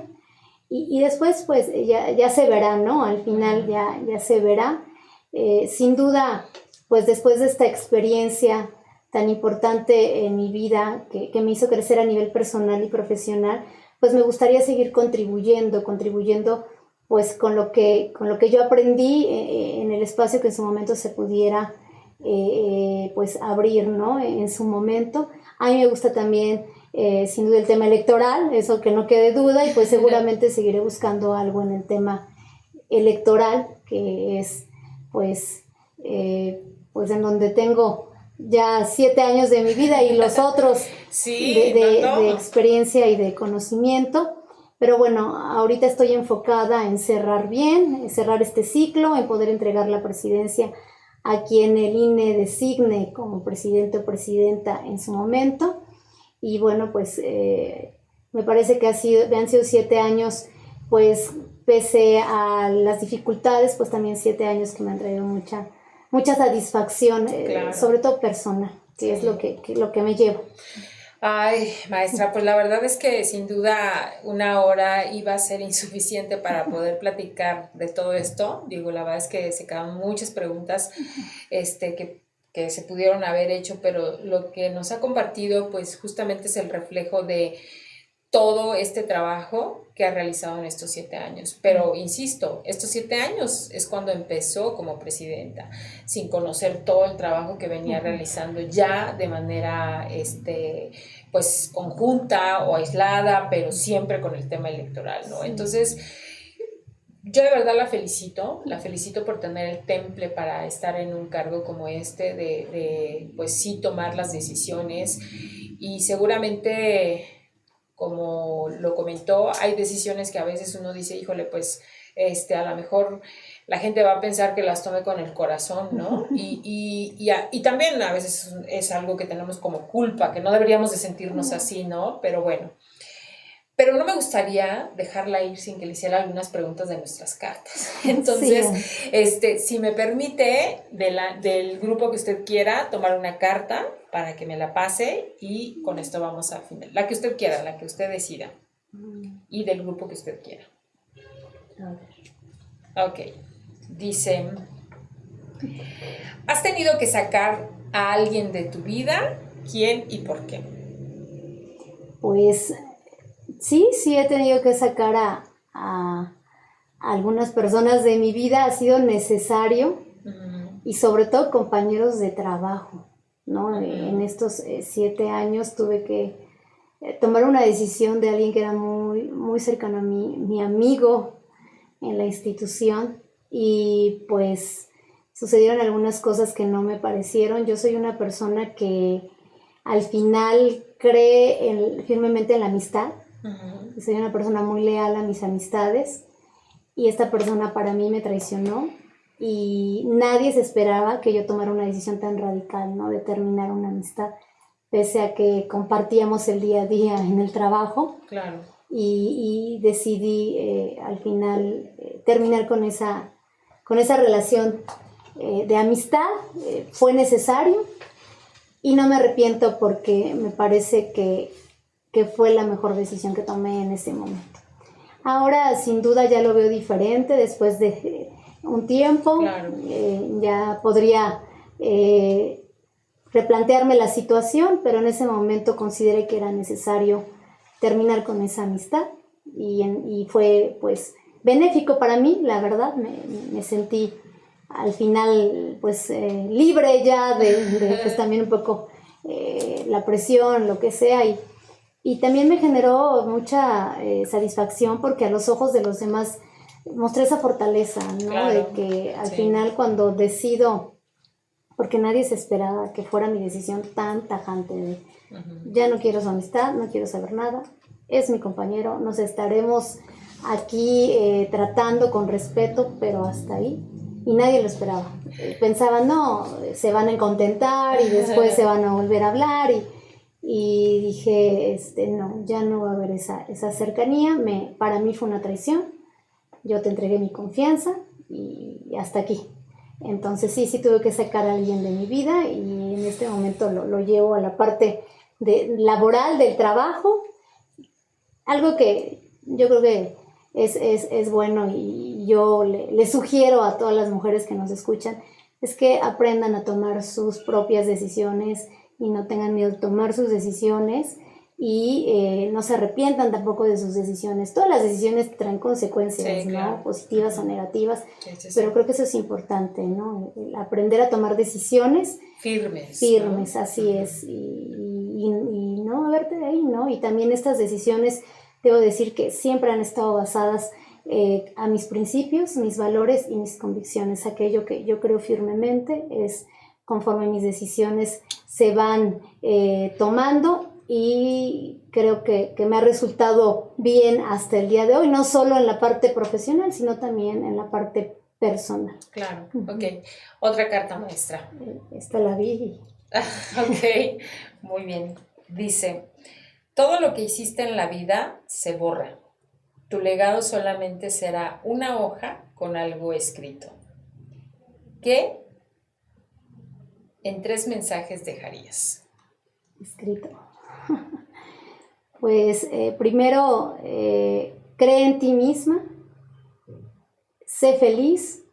y después pues ya se verá, ¿no? Al final ya se verá. Sin duda, pues después de esta experiencia tan importante en mi vida, que me hizo crecer a nivel personal y profesional, pues me gustaría seguir contribuyendo pues con lo que yo aprendí en el espacio que en su momento se pudiera pues abrir, ¿no? En su momento. A mí me gusta también sin duda el tema electoral, eso que no quede duda, y pues seguramente seguiré buscando algo en el tema electoral, que es pues en donde tengo ya 7 años de mi vida y los otros de experiencia y de conocimiento. Pero bueno, ahorita estoy enfocada en cerrar bien, en cerrar este ciclo, en poder entregar la presidencia a quien el INE designe como presidente o presidenta en su momento. Y bueno, pues me parece que han sido 7 años, pues pese a las dificultades, pues también 7 años que me han traído mucha satisfacción, claro, sobre todo personal, que es lo que me llevo. Ay, maestra, pues la verdad es que sin duda 1 hora iba a ser insuficiente para poder platicar de todo esto. Digo, la verdad es que se quedan muchas preguntas que se pudieron haber hecho, pero lo que nos ha compartido pues justamente es el reflejo de todo este trabajo que ha realizado en estos 7 años. Pero insisto, estos 7 años es cuando empezó como presidenta, sin conocer todo el trabajo que venía realizando ya de manera pues conjunta o aislada, pero siempre con el tema electoral, ¿no? Entonces, yo de verdad la felicito por tener el temple para estar en un cargo como de pues sí tomar las decisiones, y seguramente, como lo comentó, hay decisiones que a veces uno dice, híjole, pues a lo mejor la gente va a pensar que las tome con el corazón, ¿no? Y también a veces es algo que tenemos como culpa, que no deberíamos de sentirnos así, ¿no? Pero bueno. Pero no me gustaría dejarla ir sin que le hiciera algunas preguntas de nuestras cartas. Entonces, sí. Si me permite, del grupo que usted quiera, tomar una carta para que me la pase, y con esto vamos a final. La que usted quiera, la que usted decida. Y del grupo que usted quiera. A ver. Ok. Dice: ¿Has tenido que sacar a alguien de tu vida? ¿Quién y por qué? Pues sí he tenido que sacar a algunas personas de mi vida, ha sido necesario, y sobre todo compañeros de trabajo, ¿no? En estos 7 años tuve que tomar una decisión de alguien que era muy, muy cercano a mí, mi amigo en la institución, y pues sucedieron algunas cosas que no me parecieron. Yo soy una persona que al final cree firmemente en la amistad. Soy una persona muy leal a mis amistades, y esta persona para mí me traicionó, y nadie se esperaba que yo tomara una decisión tan radical, ¿no? De terminar una amistad, pese a que compartíamos el día a día en el trabajo. Claro. Y decidí al final terminar con esa relación de amistad. Fue necesario y no me arrepiento, porque me parece que fue la mejor decisión que tomé en ese momento. Ahora sin duda ya lo veo diferente después de un tiempo. Claro. Ya podría replantearme la situación, pero en ese momento consideré que era necesario terminar con esa amistad, y fue pues benéfico para mí, la verdad. Me sentí al final pues libre ya de pues también un poco la presión, lo que sea, y también me generó mucha satisfacción, porque a los ojos de los demás mostré esa fortaleza, ¿no? Claro, de que al final, cuando decido, porque nadie se esperaba que fuera mi decisión tan tajante de ya no quiero su amistad, no quiero saber nada, es mi compañero, nos estaremos aquí tratando con respeto, pero hasta ahí, y nadie lo esperaba. Pensaban, no, se van a contentar y después se van a volver a hablar, y dije, no, ya no va a haber esa cercanía. Para mí fue una traición. Yo te entregué mi confianza y hasta aquí. Entonces sí tuve que sacar a alguien de mi vida, y en este momento lo llevo a la parte laboral del trabajo, algo que yo creo que es bueno, y yo le sugiero a todas las mujeres que nos escuchan, es que aprendan a tomar sus propias decisiones y no tengan miedo de tomar sus decisiones, y no se arrepientan tampoco de sus decisiones. Todas las decisiones traen consecuencias, sí, claro, ¿no? Positivas o negativas, sí. Pero creo que eso es importante, ¿no? El aprender a tomar decisiones firmes, ¿no? Así es, y no verte de ahí, ¿no? Y también estas decisiones, debo decir que siempre han estado basadas a mis principios, mis valores y mis convicciones. Aquello que yo creo firmemente es conforme mis decisiones se van tomando, y creo que me ha resultado bien hasta el día de hoy, no solo en la parte profesional, sino también en la parte personal. Claro, ok. Otra carta maestra. Esta la vi. Ok, muy bien. Dice, todo lo que hiciste en la vida se borra. Tu legado solamente será una hoja con algo escrito. ¿Qué en 3 mensajes dejarías? Escrito. Pues primero, cree en ti misma, sé feliz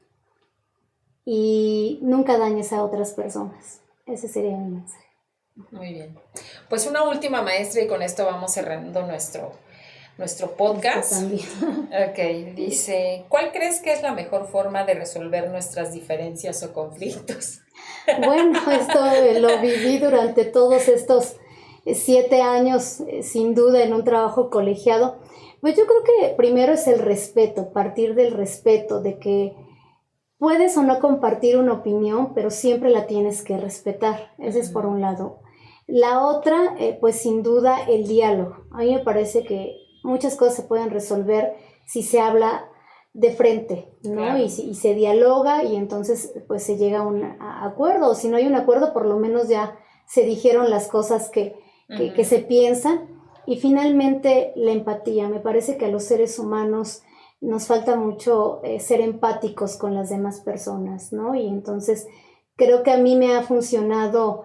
y nunca dañes a otras personas. Ese sería mi mensaje. Muy bien. Pues una última, maestra, y con esto vamos cerrando nuestro podcast. Ok, dice, ¿cuál crees que es la mejor forma de resolver nuestras diferencias o conflictos? Bueno, esto lo viví durante todos estos 7 años, sin duda, en un trabajo colegiado. Pues yo creo que primero es el respeto, partir del respeto, de que puedes o no compartir una opinión, pero siempre la tienes que respetar. Ese es por un lado. La otra, pues sin duda, el diálogo. A mí me parece que muchas cosas se pueden resolver si se habla de frente, ¿no? Claro. Y se dialoga, y entonces pues se llega a un acuerdo, o si no hay un acuerdo, por lo menos ya se dijeron las cosas que se piensan. Y finalmente la empatía. Me parece que a los seres humanos nos falta mucho ser empáticos con las demás personas, ¿no? Y entonces creo que a mí me ha funcionado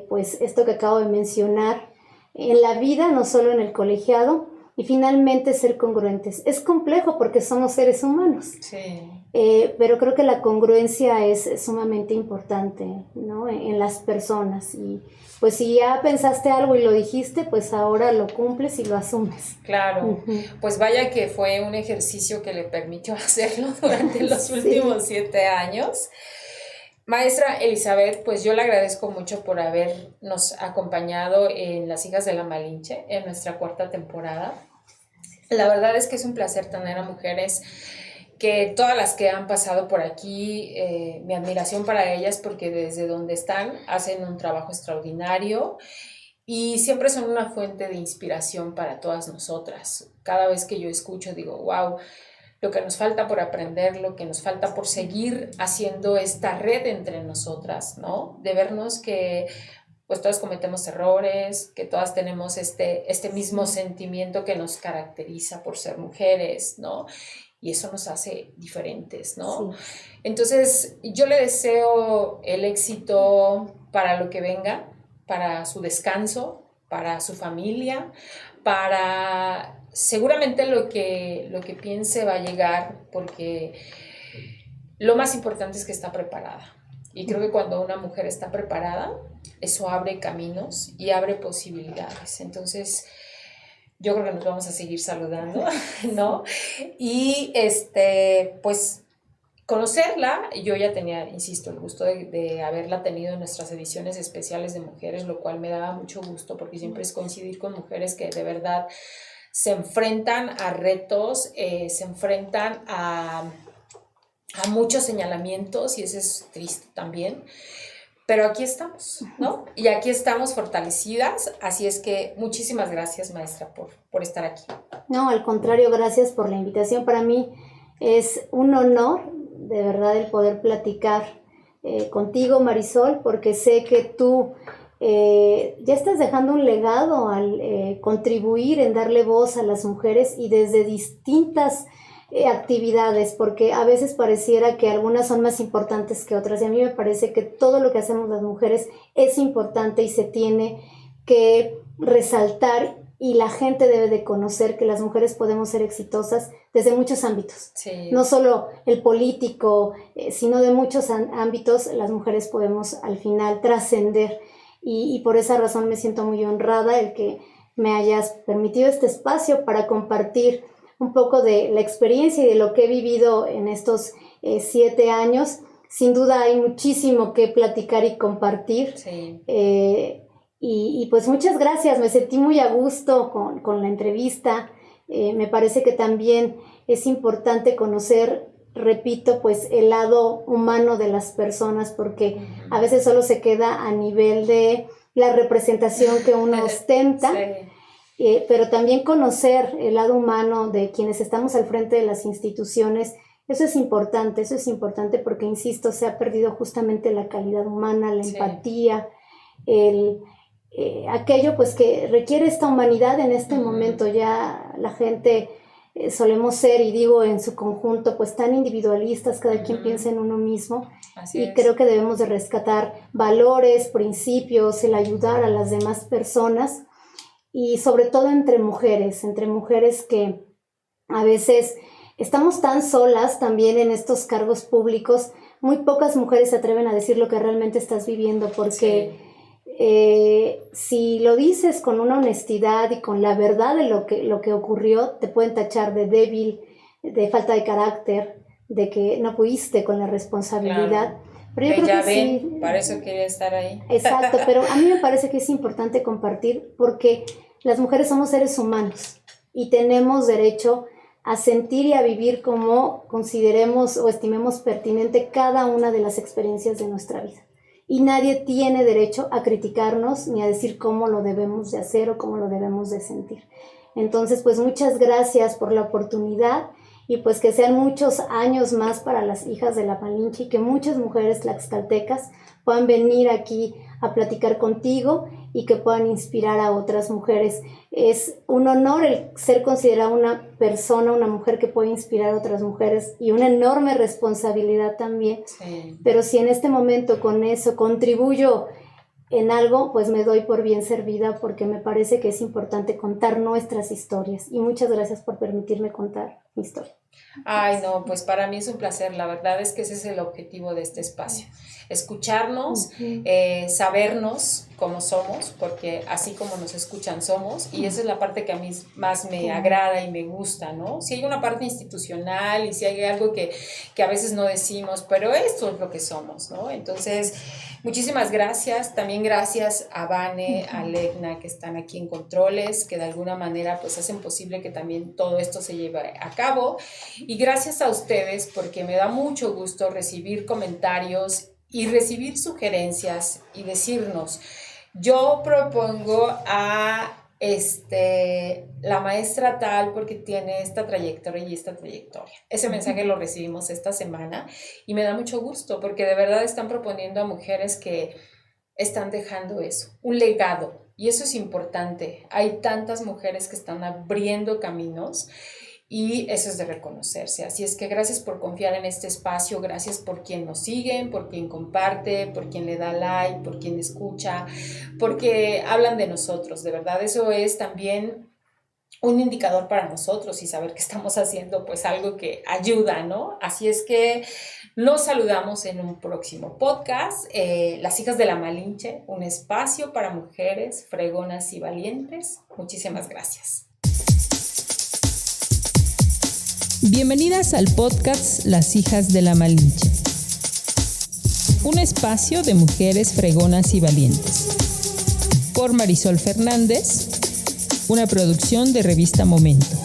pues esto que acabo de mencionar en la vida, no solo en el colegiado, y finalmente ser congruentes. Es complejo porque somos seres humanos, sí. Pero creo que la congruencia es sumamente importante, ¿no? En las personas, y pues si ya pensaste algo y lo dijiste, pues ahora lo cumples y lo asumes. Claro, pues vaya que fue un ejercicio que le permitió hacerlo durante los últimos 7 años. Maestra Elizabeth, pues yo le agradezco mucho por habernos acompañado en Las Hijas de la Malinche, en nuestra 4ª temporada. La verdad es que es un placer tener a mujeres que todas las que han pasado por aquí, mi admiración para ellas, porque desde donde están hacen un trabajo extraordinario y siempre son una fuente de inspiración para todas nosotras. Cada vez que yo escucho digo, wow, lo que nos falta por aprender, lo que nos falta por seguir haciendo esta red entre nosotras, ¿no? De vernos que pues todas cometemos errores, que todas tenemos este mismo sentimiento que nos caracteriza por ser mujeres, ¿no? Y eso nos hace diferentes, ¿no? Sí. Entonces, yo le deseo el éxito para lo que venga, para su descanso, para su familia, para seguramente lo que piense va a llegar, porque lo más importante es que está preparada. Y creo que cuando una mujer está preparada, eso abre caminos y abre posibilidades. Entonces, yo creo que nos vamos a seguir saludando, ¿no? Y pues conocerla, yo ya tenía, insisto, el gusto de haberla tenido en nuestras ediciones especiales de mujeres, lo cual me daba mucho gusto porque siempre es coincidir con mujeres que de verdad se enfrentan a retos, se enfrentan a muchos señalamientos, y eso es triste también. Pero aquí estamos, ¿no? Y aquí estamos fortalecidas, así es que muchísimas gracias, maestra, por estar aquí. No, al contrario, gracias por la invitación. Para mí es un honor, de verdad, el poder platicar contigo, Marisol, porque sé que tú ya estás dejando un legado al contribuir en darle voz a las mujeres y desde distintas actividades, porque a veces pareciera que algunas son más importantes que otras, y a mí me parece que todo lo que hacemos las mujeres es importante y se tiene que resaltar, y la gente debe de conocer que las mujeres podemos ser exitosas desde muchos ámbitos, sí. No solo el político, sino de muchos ámbitos las mujeres podemos al final trascender, y por esa razón me siento muy honrada el que me hayas permitido este espacio para compartir un poco de la experiencia y de lo que he vivido en estos 7 años. Sin duda hay muchísimo que platicar y compartir. Sí. Y pues muchas gracias, me sentí muy a gusto con la entrevista. Me parece que también es importante conocer, repito, pues el lado humano de las personas, porque a veces solo se queda a nivel de la representación que uno ostenta. Sí. Pero también conocer el lado humano de quienes estamos al frente de las instituciones, eso es importante porque, insisto, se ha perdido justamente la calidad humana, la empatía, aquello pues que requiere esta humanidad en este momento. Ya la gente solemos ser, y digo en su conjunto, pues tan individualistas, cada quien piensa en uno mismo. Así es. Creo que debemos de rescatar valores, principios, el ayudar a las demás personas, y sobre todo entre mujeres que a veces estamos tan solas también en estos cargos públicos. Muy pocas mujeres se atreven a decir lo que realmente estás viviendo, porque si lo dices con una honestidad y con la verdad de lo que ocurrió, te pueden tachar de débil, de falta de carácter, de que no pudiste con la responsabilidad. Claro. Pero yo creo ya que ven, sí, para eso quería estar ahí. Exacto, pero a mí me parece que es importante compartir, porque las mujeres somos seres humanos y tenemos derecho a sentir y a vivir como consideremos o estimemos pertinente cada una de las experiencias de nuestra vida. Y nadie tiene derecho a criticarnos ni a decir cómo lo debemos de hacer o cómo lo debemos de sentir. Entonces, pues muchas gracias por la oportunidad, y pues que sean muchos años más para las Hijas de la Malinche, y que muchas mujeres tlaxcaltecas puedan venir aquí a platicar contigo y que puedan inspirar a otras mujeres. Es un honor el ser considerada una persona, una mujer que puede inspirar a otras mujeres, y una enorme responsabilidad también. Sí. Pero si en este momento con eso contribuyo en algo, pues me doy por bien servida porque me parece que es importante contar nuestras historias. Y muchas gracias por permitirme contar mi historia. Ay, no, pues para mí es un placer. La verdad es que ese es el objetivo de este espacio. Escucharnos, sabernos cómo somos, porque así como nos escuchan somos, y esa es la parte que a mí más me agrada y me gusta, ¿no? Si hay una parte institucional y si hay algo que a veces no decimos, pero esto es lo que somos, ¿no? Entonces, muchísimas gracias. También gracias a Vane, a Legna, que están aquí en controles, que de alguna manera pues hacen posible que también todo esto se lleve a cabo. Y gracias a ustedes, porque me da mucho gusto recibir comentarios y recibir sugerencias y decirnos, yo propongo a la maestra tal porque tiene esta trayectoria y esta trayectoria. Ese mensaje lo recibimos esta semana y me da mucho gusto porque de verdad están proponiendo a mujeres que están dejando eso, un legado, y eso es importante. Hay tantas mujeres que están abriendo caminos y eso es de reconocerse. Así es que gracias por confiar en este espacio, gracias por quien nos siguen, por quien comparte, por quien le da like, por quien escucha, porque hablan de nosotros. De verdad, eso es también un indicador para nosotros y saber que estamos haciendo pues algo que ayuda, ¿no? Así es que nos saludamos en un próximo podcast, Las Hijas de la Malinche, un espacio para mujeres fregonas y valientes. Muchísimas gracias. Bienvenidas al podcast Las Hijas de la Malinche, un espacio de mujeres fregonas y valientes. Por Marisol Fernández, una producción de Revista Momento.